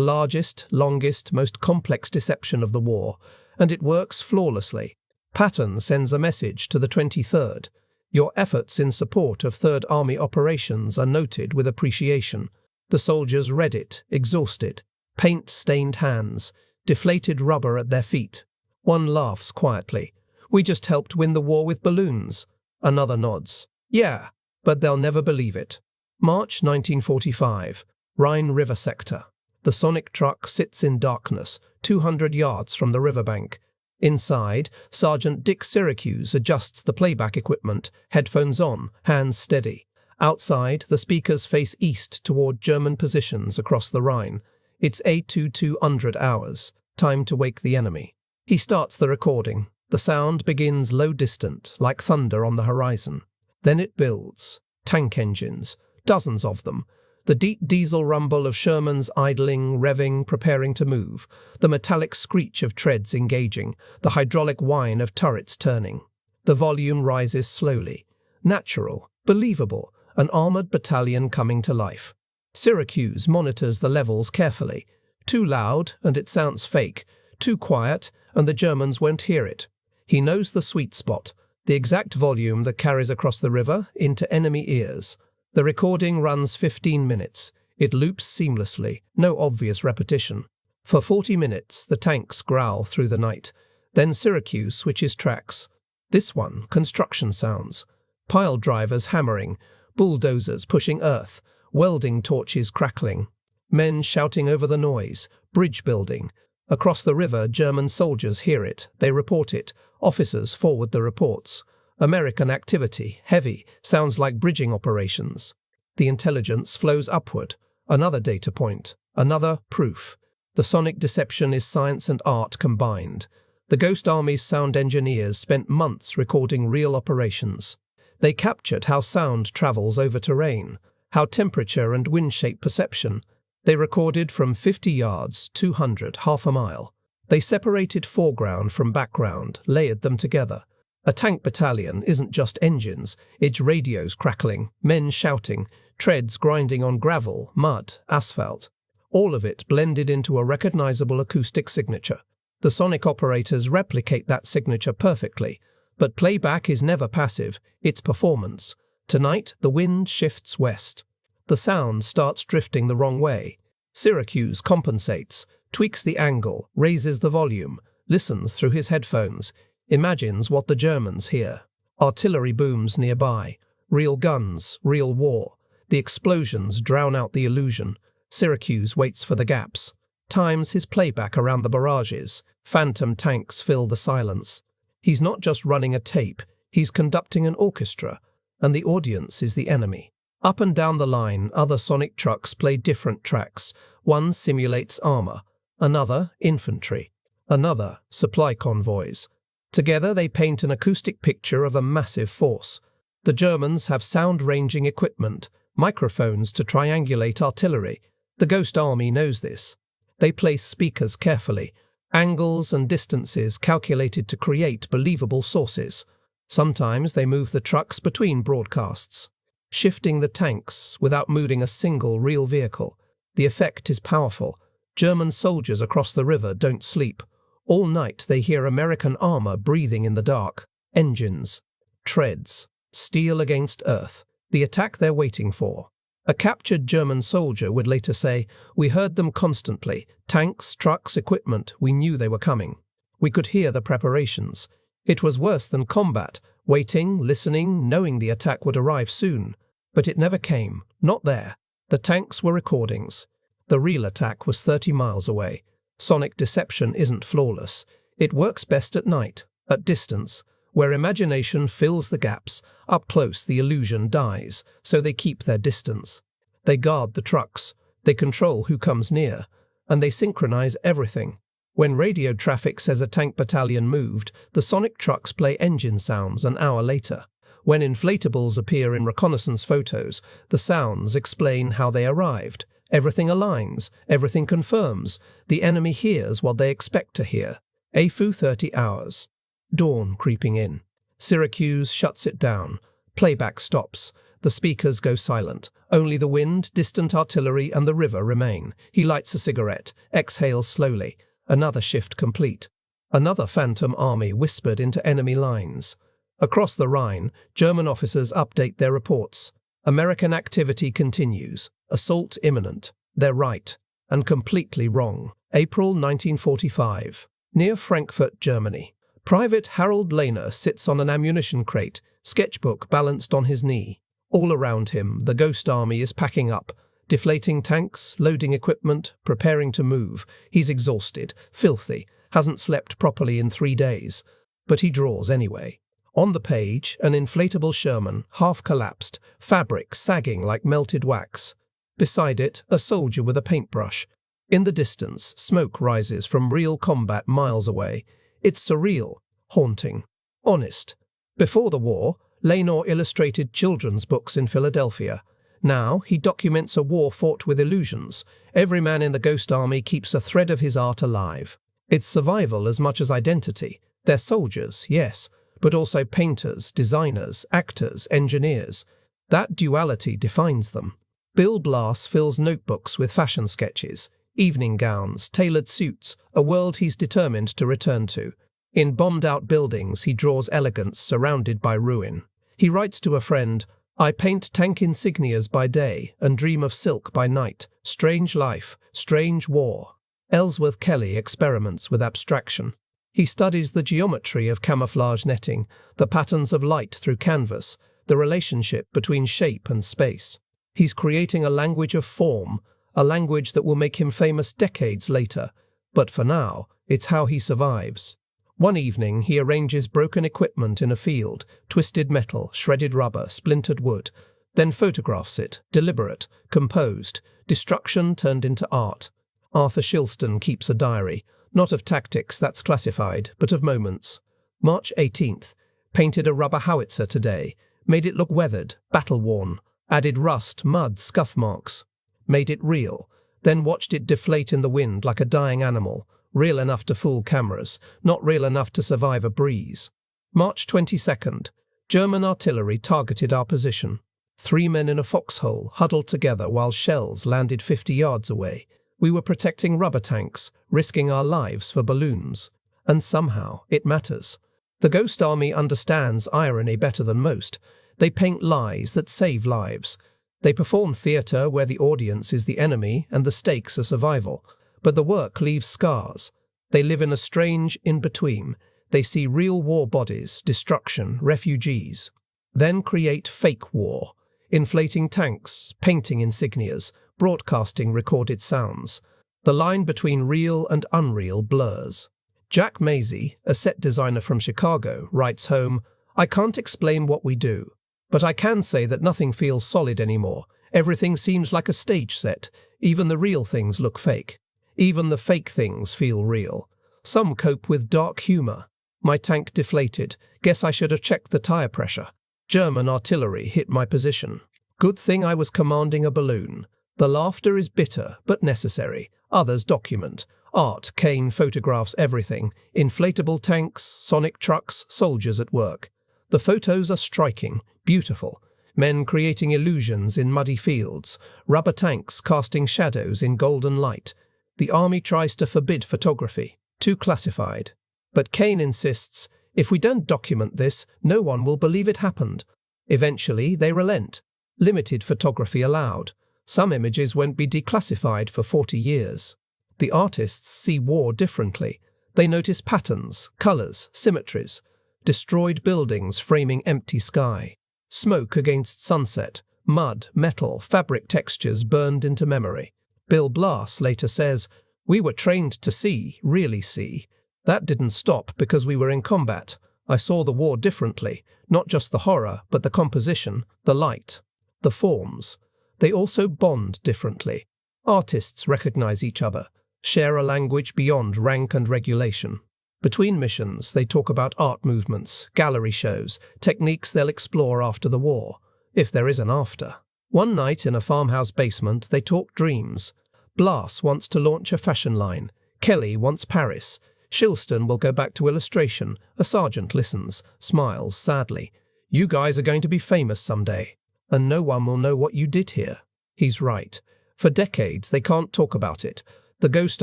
largest, longest, most complex deception of the war, and it works flawlessly. Patton sends a message to the 23rd. Your efforts in support of Third Army operations are noted with appreciation. The soldiers read it, exhausted. Paint-stained hands, deflated rubber at their feet. One laughs quietly. We just helped win the war with balloons. Another nods. Yeah, but they'll never believe it. March 1945. Rhine River sector. The sonic truck sits in darkness, 200 yards from the riverbank. Inside, Sergeant Dick Syracuse adjusts the playback equipment, headphones on, hands steady. Outside, the speakers face east toward German positions across the Rhine. It's 8:2200 hours, time to wake the enemy. He starts the recording. The sound begins low distant, like thunder on the horizon. Then it builds. Tank engines, dozens of them. The deep diesel rumble of Shermans idling, revving, preparing to move. The metallic screech of treads engaging. The hydraulic whine of turrets turning. The volume rises slowly. Natural, believable, an armoured battalion coming to life. Syracuse monitors the levels carefully. Too loud, and it sounds fake. Too quiet, and the Germans won't hear it. He knows the sweet spot, the exact volume that carries across the river into enemy ears. The recording runs 15 minutes. It loops seamlessly, no obvious repetition. For 40 minutes, the tanks growl through the night. Then Syracuse switches tracks. This one, construction sounds. Pile drivers hammering, bulldozers pushing earth, welding torches crackling. Men shouting over the noise, bridge building. Across the river, German soldiers hear it, they report it. Officers forward the reports. American activity, heavy, sounds like bridging operations. The intelligence flows upward. Another data point. Another proof. The sonic deception is science and art combined. The Ghost Army's sound engineers spent months recording real operations. They captured how sound travels over terrain, how temperature and wind shape perception. They recorded from 50 yards, 200, half a mile. They separated foreground from background, layered them together. A tank battalion isn't just engines, it's radios crackling, men shouting, treads grinding on gravel, mud, asphalt. All of it blended into a recognizable acoustic signature. The sonic operators replicate that signature perfectly, but playback is never passive, it's performance. Tonight, the wind shifts west. The sound starts drifting the wrong way. Syracuse compensates, tweaks the angle, raises the volume, listens through his headphones, imagines what the Germans hear. Artillery booms nearby. Real guns, real war. The explosions drown out the illusion. Syracuse waits for the gaps. Times his playback around the barrages. Phantom tanks fill the silence. He's not just running a tape, he's conducting an orchestra, and the audience is the enemy. Up and down the line, other sonic trucks play different tracks. One simulates armor, another infantry, another supply convoys. Together they paint an acoustic picture of a massive force. The Germans have sound-ranging equipment, microphones to triangulate artillery. The Ghost Army knows this. They place speakers carefully, angles and distances calculated to create believable sources. Sometimes they move the trucks between broadcasts, shifting the tanks without moving a single real vehicle. The effect is powerful. German soldiers across the river don't sleep. All night they hear American armor breathing in the dark. Engines, treads, steel against earth. The attack they're waiting for. A captured German soldier would later say, "We heard them constantly. Tanks, trucks, equipment. We knew they were coming. We could hear the preparations. It was worse than combat, waiting, listening, knowing the attack would arrive soon. But it never came. Not there. The tanks were recordings. The real attack was 30 miles away. Sonic deception isn't flawless. It works best at night, at distance, where imagination fills the gaps. Up close the illusion dies, so they keep their distance. They guard the trucks. They control who comes near. And they synchronize everything. When radio traffic says a tank battalion moved, the sonic trucks play engine sounds an hour later. When inflatables appear in reconnaissance photos, the sounds explain how they arrived. Everything aligns, everything confirms. The enemy hears what they expect to hear. AFU 30 hours. Dawn creeping in. Syracuse shuts it down. Playback stops. The speakers go silent. Only the wind, distant artillery, and the river remain. He lights a cigarette, exhales slowly. Another shift complete. Another phantom army whispered into enemy lines. Across the Rhine, German officers update their reports. American activity continues. Assault imminent. They're right. And completely wrong. April 1945. Near Frankfurt, Germany. Private Harold Lehner sits on an ammunition crate, sketchbook balanced on his knee. All around him, the Ghost Army is packing up. Deflating tanks, loading equipment, preparing to move. He's exhausted, filthy, hasn't slept properly in 3 days. But he draws anyway. On the page, an inflatable Sherman, half collapsed, fabric sagging like melted wax. Beside it, a soldier with a paintbrush. In the distance, smoke rises from real combat miles away. It's surreal, haunting, honest. Before the war, Lehner illustrated children's books in Philadelphia. Now, he documents a war fought with illusions. Every man in the Ghost Army keeps a thread of his art alive. It's survival as much as identity. They're soldiers, yes, but also painters, designers, actors, engineers. That duality defines them. Bill Blass fills notebooks with fashion sketches, evening gowns, tailored suits, a world he's determined to return to. In bombed-out buildings, he draws elegance surrounded by ruin. He writes to a friend, "I paint tank insignias by day and dream of silk by night. Strange life, strange war." Ellsworth Kelly experiments with abstraction. He studies the geometry of camouflage netting, the patterns of light through canvas, the relationship between shape and space. He's creating a language of form, a language that will make him famous decades later. But for now, it's how he survives. One evening, he arranges broken equipment in a field, twisted metal, shredded rubber, splintered wood. then photographs it, deliberate, composed, destruction turned into art. Arthur Shilston keeps a diary, not of tactics, that's classified, but of moments. March 18th. Painted a rubber howitzer today. Made it look weathered, battle-worn. Added rust, mud, scuff marks. Made it real. Then watched it deflate in the wind like a dying animal. Real enough to fool cameras, not real enough to survive a breeze. March 22nd. German artillery targeted our position. 3 men in a foxhole huddled together while shells landed 50 yards away. We were protecting rubber tanks, risking our lives for balloons. And somehow it matters. The Ghost Army understands irony better than most. They paint lies that save lives. They perform theatre where the audience is the enemy and the stakes are survival. But the work leaves scars. They live in a strange in-between. They see real war bodies, destruction, refugees. Then create fake war. Inflating tanks, painting insignias, broadcasting recorded sounds. The line between real and unreal blurs. Jack Maisie, a set designer from Chicago, writes home, "I can't explain what we do, but I can say that nothing feels solid anymore. Everything seems like a stage set. Even the real things look fake. Even the fake things feel real. Some cope with dark humour. My tank deflated. Guess I should have checked the tyre pressure. German artillery hit my position. Good thing I was commanding a balloon. The laughter is bitter, but necessary. Others document. Art, Kane photographs everything. Inflatable tanks, sonic trucks, soldiers at work. The photos are striking, beautiful. Men creating illusions in muddy fields. Rubber tanks casting shadows in golden light. The army tries to forbid photography. Too classified. But Kane insists, if we don't document this, no one will believe it happened. Eventually, they relent. Limited photography allowed. Some images won't be declassified for 40 years. The artists see war differently. They notice patterns, colours, symmetries. Destroyed buildings framing empty sky. Smoke against sunset. Mud, metal, fabric textures burned into memory. Bill Blass later says, "We were trained to see, really see. That didn't stop because we were in combat. I saw the war differently, not just the horror, but the composition, the light, the forms. They also bond differently. Artists recognize each other, share a language beyond rank and regulation. Between missions, they talk about art movements, gallery shows, techniques they'll explore after the war, if there is an after. One night in a farmhouse basement, they talk dreams. Blass wants to launch a fashion line. Kelly wants Paris. Shilston will go back to illustration. A sergeant listens, smiles sadly. You guys are going to be famous someday, and no one will know what you did here. He's right. For decades, they can't talk about it. The Ghost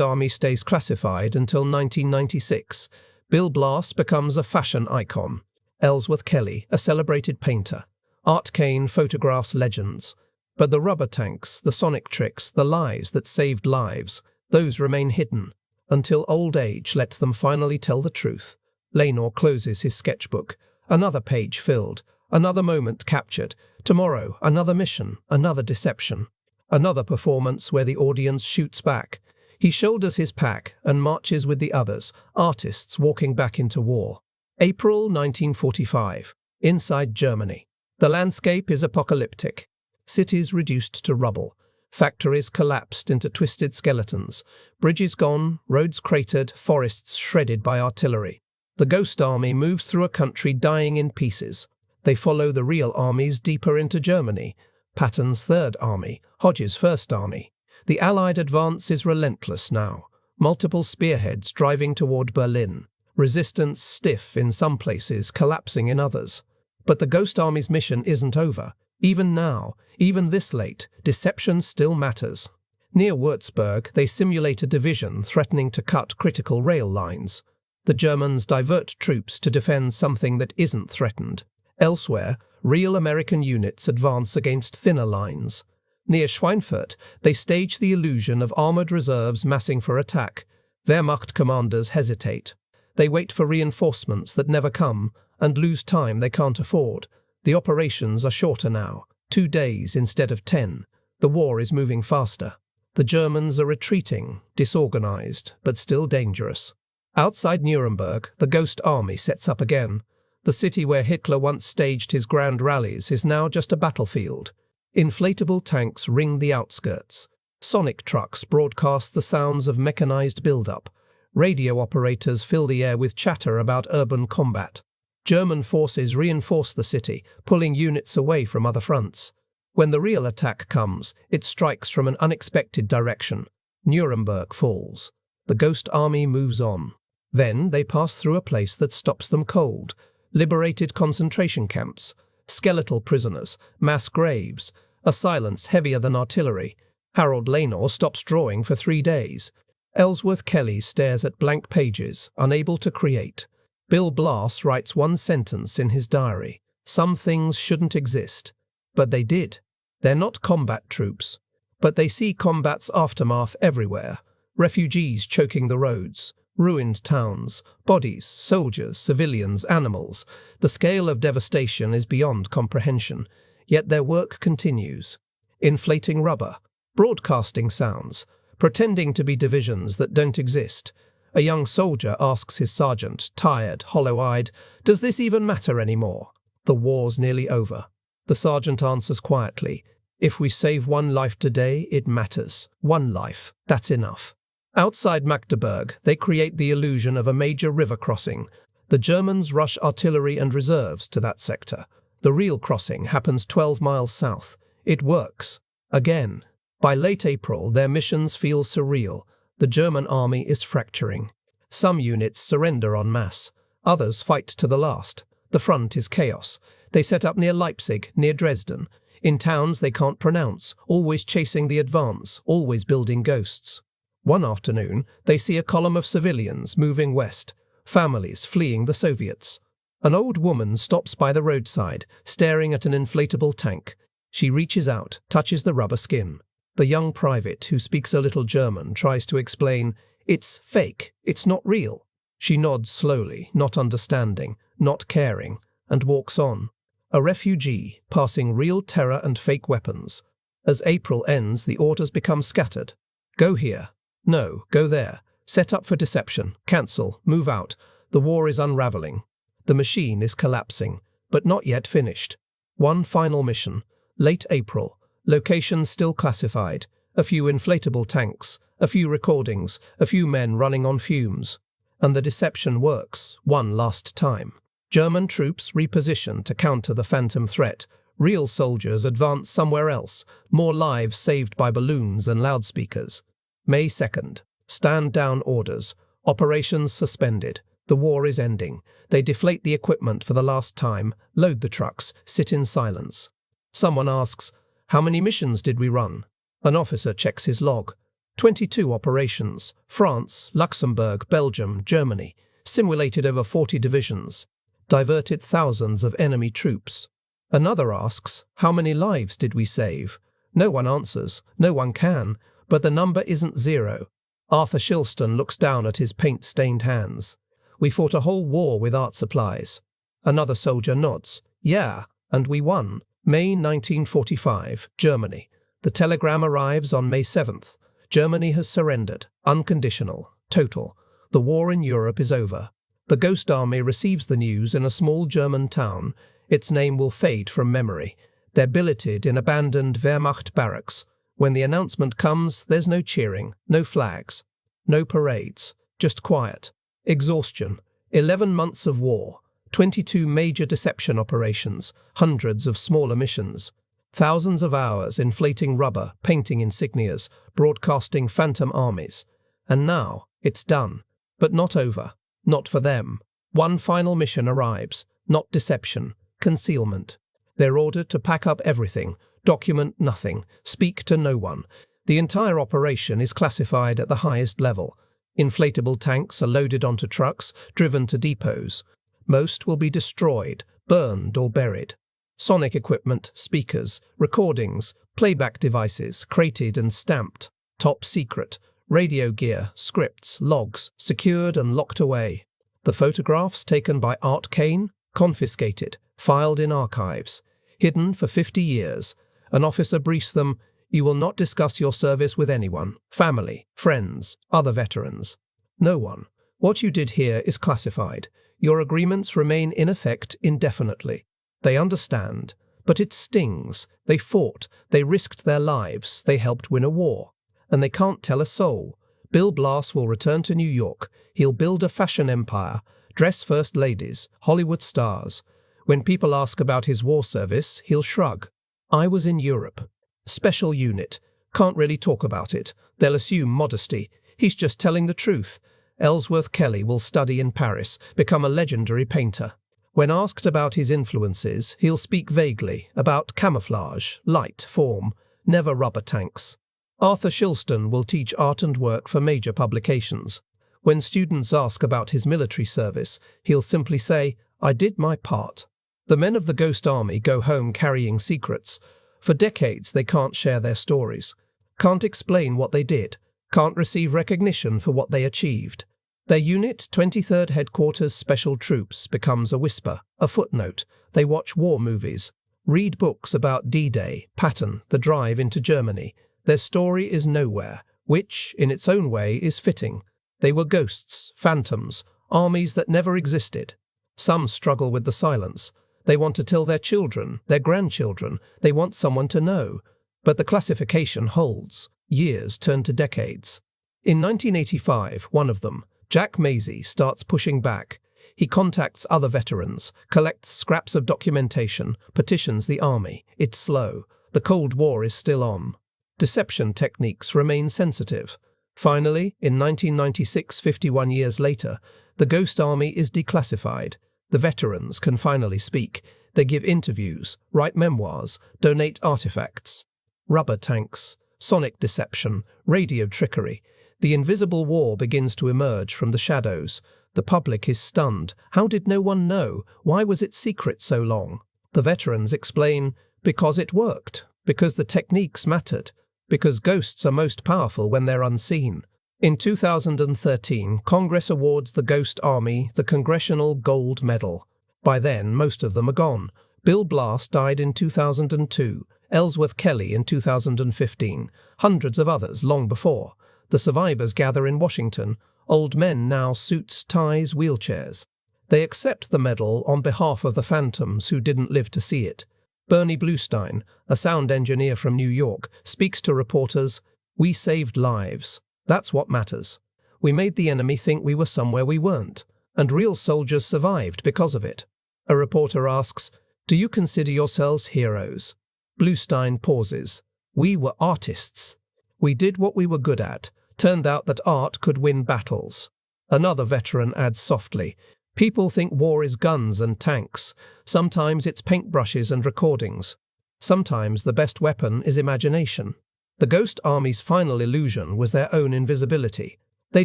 Army stays classified until 1996. Bill Blass becomes a fashion icon. Ellsworth Kelly, a celebrated painter. Art Kane photographs legends. But the rubber tanks, the sonic tricks, the lies that saved lives, those remain hidden, until old age lets them finally tell the truth. Laynor closes his sketchbook. Another page filled, another moment captured. Tomorrow, another mission, another deception. Another performance where the audience shoots back. He shoulders his pack and marches with the others, artists walking back into war. April 1945. Inside Germany. The landscape is apocalyptic. Cities reduced to rubble. Factories collapsed into twisted skeletons. Bridges gone, roads cratered, forests shredded by artillery. The Ghost Army moves through a country dying in pieces. They follow the real armies deeper into Germany. Patton's Third Army, Hodges' First Army. The Allied advance is relentless now. Multiple spearheads driving toward Berlin. Resistance stiff in some places, collapsing in others. But the Ghost Army's mission isn't over. Even now, even this late, deception still matters. Near Würzburg, they simulate a division threatening to cut critical rail lines. The Germans divert troops to defend something that isn't threatened. Elsewhere, real American units advance against thinner lines. Near Schweinfurt, they stage the illusion of armoured reserves massing for attack. Wehrmacht commanders hesitate. They wait for reinforcements that never come and lose time they can't afford. The operations are shorter now, 2 days instead of 10. The war is moving faster. The Germans are retreating, disorganized, but still dangerous. Outside Nuremberg, the Ghost Army sets up again. The city where Hitler once staged his grand rallies is now just a battlefield. Inflatable tanks ring the outskirts. Sonic trucks broadcast the sounds of mechanized build-up. Radio operators fill the air with chatter about urban combat. German forces reinforce the city, pulling units away from other fronts. When the real attack comes, it strikes from an unexpected direction. Nuremberg falls. The Ghost Army moves on. Then they pass through a place that stops them cold. Liberated concentration camps, skeletal prisoners, mass graves, a silence heavier than artillery. Harold Laynor stops drawing for 3 days. Ellsworth Kelly stares at blank pages, unable to create. Bill Blass writes one sentence in his diary. Some things shouldn't exist. But they did. They're not combat troops. But they see combat's aftermath everywhere. Refugees choking the roads. Ruined towns, bodies, soldiers, civilians, animals. The scale of devastation is beyond comprehension. Yet their work continues. Inflating rubber, broadcasting sounds, pretending to be divisions that don't exist. A young soldier asks his sergeant, tired, hollow-eyed, "Does this even matter anymore? The war's nearly over." The sergeant answers quietly, "If we save one life today, it matters. One life, that's enough." Outside Magdeburg, they create the illusion of a major river crossing. The Germans rush artillery and reserves to that sector. The real crossing happens 12 miles south. It works. Again. By late April, their missions feel surreal. The German army is fracturing. Some units surrender en masse. Others fight to the last. The front is chaos. They set up near Leipzig, near Dresden. In towns they can't pronounce, always chasing the advance, always building ghosts. One afternoon, they see a column of civilians moving west, families fleeing the Soviets. An old woman stops by the roadside, staring at an inflatable tank. She reaches out, touches the rubber skin. The young private, who speaks a little German, tries to explain, "It's fake, it's not real." She nods slowly, not understanding, not caring, and walks on. A refugee, passing real terror and fake weapons. As April ends, the orders become scattered. Go here. No, go there. Set up for deception. Cancel. Move out. The war is unraveling. The machine is collapsing, but not yet finished. One final mission. Late April. Location still classified. A few inflatable tanks. A few recordings. A few men running on fumes. And the deception works. One last time. German troops reposition to counter the phantom threat. Real soldiers advance somewhere else. More lives saved by balloons and loudspeakers. May 2nd. Stand down orders. Operations suspended. The war is ending. They deflate the equipment for the last time, load the trucks, sit in silence. Someone asks, "How many missions did we run?" An officer checks his log. 22 operations. France, Luxembourg, Belgium, Germany. Simulated over 40 divisions. Diverted thousands of enemy troops. Another asks, "How many lives did we save?" No one answers. No one can. But the number isn't 0. Arthur Shilston looks down at his paint-stained hands. "We fought a whole war with art supplies." Another soldier nods. "Yeah, and we won." May 1945, Germany. The telegram arrives on May 7th. Germany has surrendered. Unconditional. Total. The war in Europe is over. The Ghost Army receives the news in a small German town. Its name will fade from memory. They're billeted in abandoned Wehrmacht barracks. When the announcement comes, there's no cheering, no flags, no parades, just quiet, exhaustion, 11 months of war, 22 major deception operations, hundreds of smaller missions, thousands of hours inflating rubber, painting insignias, broadcasting phantom armies. And now, it's done, but not over, not for them. One final mission arrives, not deception, concealment. They're ordered to pack up everything, document nothing, speak to no one. The entire operation is classified at the highest level. Inflatable tanks are loaded onto trucks, driven to depots. Most will be destroyed, burned or buried. Sonic equipment, speakers, recordings, playback devices, crated and stamped. Top secret. Radio gear, scripts, logs, secured and locked away. The photographs taken by Art Kane, confiscated, filed in archives. Hidden for 50 years. An officer briefs them, "You will not discuss your service with anyone, family, friends, other veterans. No one. What you did here is classified. Your agreements remain in effect indefinitely. They understand, but it stings. They fought, they risked their lives, they helped win a war. And they can't tell a soul. Bill Blass will return to New York. He'll build a fashion empire, dress first ladies, Hollywood stars. When people ask about his war service, he'll shrug. I was in Europe. Special unit. Can't really talk about it. They'll assume modesty. He's just telling the truth. Ellsworth Kelly will study in Paris, become a legendary painter. When asked about his influences, he'll speak vaguely about camouflage, light, form, never rubber tanks. Arthur Shilston will teach art and work for major publications. When students ask about his military service, he'll simply say, I did my part. The men of the Ghost Army go home carrying secrets. For decades they can't share their stories, can't explain what they did, can't receive recognition for what they achieved. Their unit, 23rd Headquarters Special Troops, becomes a whisper, a footnote. They watch war movies, read books about D-Day, Patton, the drive into Germany. Their story is nowhere, which, in its own way, is fitting. They were ghosts, phantoms, armies that never existed. Some struggle with the silence. They want to tell their children, their grandchildren. They want someone to know. But the classification holds. Years turn to decades. In 1985, one of them, Jack Maisie, starts pushing back. He contacts other veterans, collects scraps of documentation, petitions the army. It's slow. The Cold War is still on. Deception techniques remain sensitive. Finally, in 1996, 51 years later, the Ghost Army is declassified. The veterans can finally speak. They give interviews, write memoirs, donate artifacts. Rubber tanks, sonic deception, radio trickery. The invisible war begins to emerge from the shadows. The public is stunned. How did no one know? Why was it secret so long? The veterans explain, because it worked, because the techniques mattered, because ghosts are most powerful when they're unseen. In 2013, Congress awards the Ghost Army the Congressional Gold Medal. By then, most of them are gone. Bill Blass died in 2002, Ellsworth Kelly in 2015, hundreds of others long before. The survivors gather in Washington, old men now suits, ties, wheelchairs. They accept the medal on behalf of the phantoms who didn't live to see it. Bernie Bluestein, a sound engineer from New York, speaks to reporters, "We saved lives. That's what matters. We made the enemy think we were somewhere we weren't, and real soldiers survived because of it." A reporter asks, "Do you consider yourselves heroes?" Bluestein pauses. "We were artists. We did what we were good at. Turned out that art could win battles." Another veteran adds softly, "People think war is guns and tanks. Sometimes it's paintbrushes and recordings. Sometimes the best weapon is imagination." The Ghost Army's final illusion was their own invisibility. They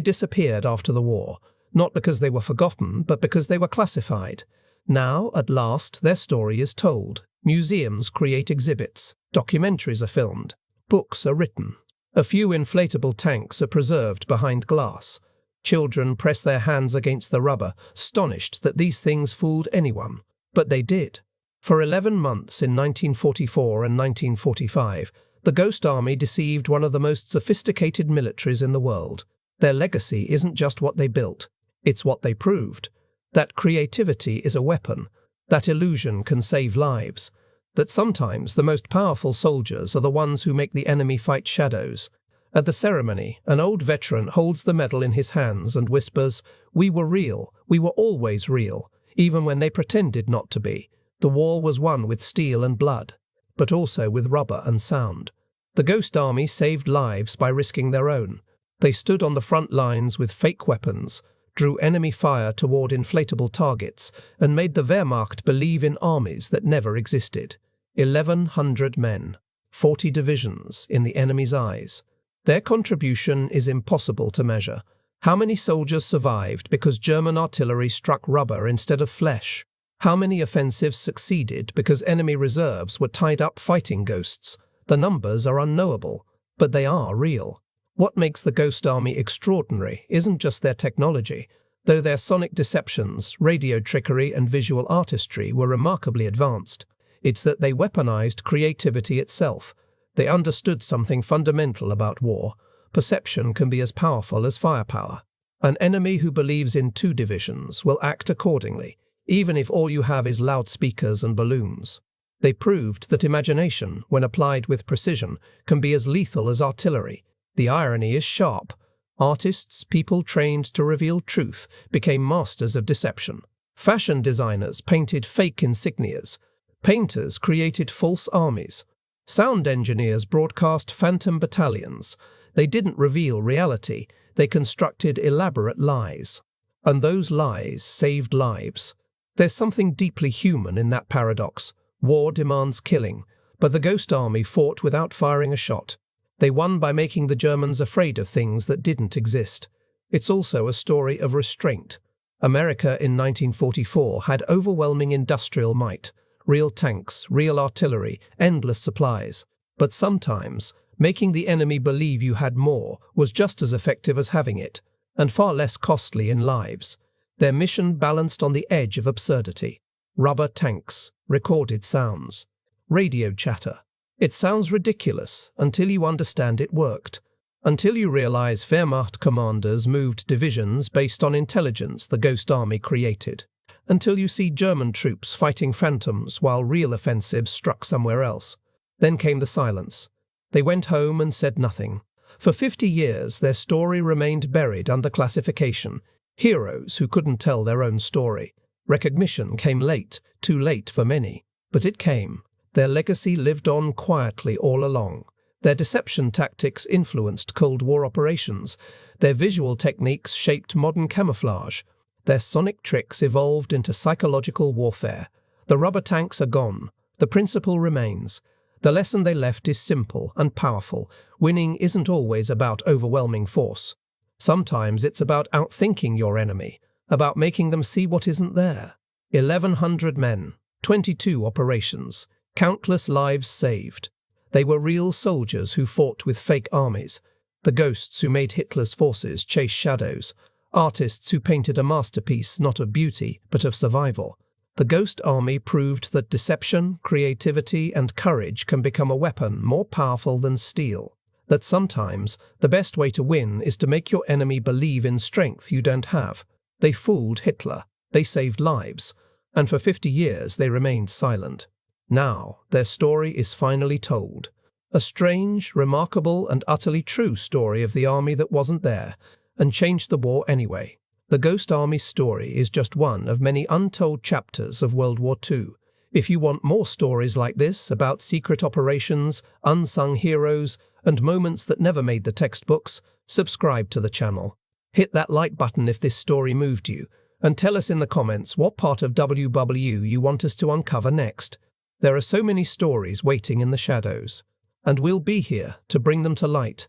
disappeared after the war, not because they were forgotten, but because they were classified. Now, at last, their story is told. Museums create exhibits. Documentaries are filmed. Books are written. A few inflatable tanks are preserved behind glass. Children press their hands against the rubber, astonished that these things fooled anyone. But they did. For 11 months in 1944 and 1945, the Ghost Army deceived one of the most sophisticated militaries in the world. Their legacy isn't just what they built, it's what they proved. That creativity is a weapon, that illusion can save lives, that sometimes the most powerful soldiers are the ones who make the enemy fight shadows. At the ceremony, an old veteran holds the medal in his hands and whispers, "We were real, we were always real, even when they pretended not to be. The war was won with steel and blood, but also with rubber and sound." The Ghost Army saved lives by risking their own. They stood on the front lines with fake weapons, drew enemy fire toward inflatable targets, and made the Wehrmacht believe in armies that never existed. 1,100 men, 40 divisions in the enemy's eyes. Their contribution is impossible to measure. How many soldiers survived because German artillery struck rubber instead of flesh? How many offensives succeeded because enemy reserves were tied up fighting ghosts? The numbers are unknowable, but they are real. What makes the Ghost Army extraordinary isn't just their technology, though their sonic deceptions, radio trickery and visual artistry were remarkably advanced. It's that they weaponized creativity itself. They understood something fundamental about war. Perception can be as powerful as firepower. An enemy who believes in 2 divisions will act accordingly, even if all you have is loudspeakers and balloons. They proved that imagination, when applied with precision, can be as lethal as artillery. The irony is sharp. Artists, people trained to reveal truth, became masters of deception. Fashion designers painted fake insignias. Painters created false armies. Sound engineers broadcast phantom battalions. They didn't reveal reality, they constructed elaborate lies. And those lies saved lives. There's something deeply human in that paradox. War demands killing, but the Ghost Army fought without firing a shot. They won by making the Germans afraid of things that didn't exist. It's also a story of restraint. America in 1944 had overwhelming industrial might, real tanks, real artillery, endless supplies. But sometimes, making the enemy believe you had more was just as effective as having it, and far less costly in lives. Their mission balanced on the edge of absurdity. Rubber tanks, recorded sounds, radio chatter. It sounds ridiculous until you understand it worked. Until you realize Wehrmacht commanders moved divisions based on intelligence the Ghost Army created. Until you see German troops fighting phantoms while real offensives struck somewhere else. Then came the silence. They went home and said nothing. For 50 years their story remained buried under classification. Heroes who couldn't tell their own story. Recognition came late, too late for many. But it came. Their legacy lived on quietly all along. Their deception tactics influenced Cold War operations. Their visual techniques shaped modern camouflage. Their sonic tricks evolved into psychological warfare. The rubber tanks are gone. The principle remains. The lesson they left is simple and powerful. Winning isn't always about overwhelming force. Sometimes it's about outthinking your enemy, about making them see what isn't there. 1,100 men, 22 operations, countless lives saved. They were real soldiers who fought with fake armies, the ghosts who made Hitler's forces chase shadows, artists who painted a masterpiece not of beauty but of survival. The Ghost Army proved that deception, creativity, and courage can become a weapon more powerful than steel. That sometimes the best way to win is to make your enemy believe in strength you don't have. They fooled Hitler, they saved lives, and for 50 years they remained silent. Now their story is finally told. A strange, remarkable, and utterly true story of the army that wasn't there, and changed the war anyway. The Ghost Army's story is just one of many untold chapters of World War II. If you want more stories like this about secret operations, unsung heroes, and moments that never made the textbooks, subscribe to the channel. Hit that like button if this story moved you, and tell us in the comments what part of WW you want us to uncover next. There are so many stories waiting in the shadows, and we'll be here to bring them to light.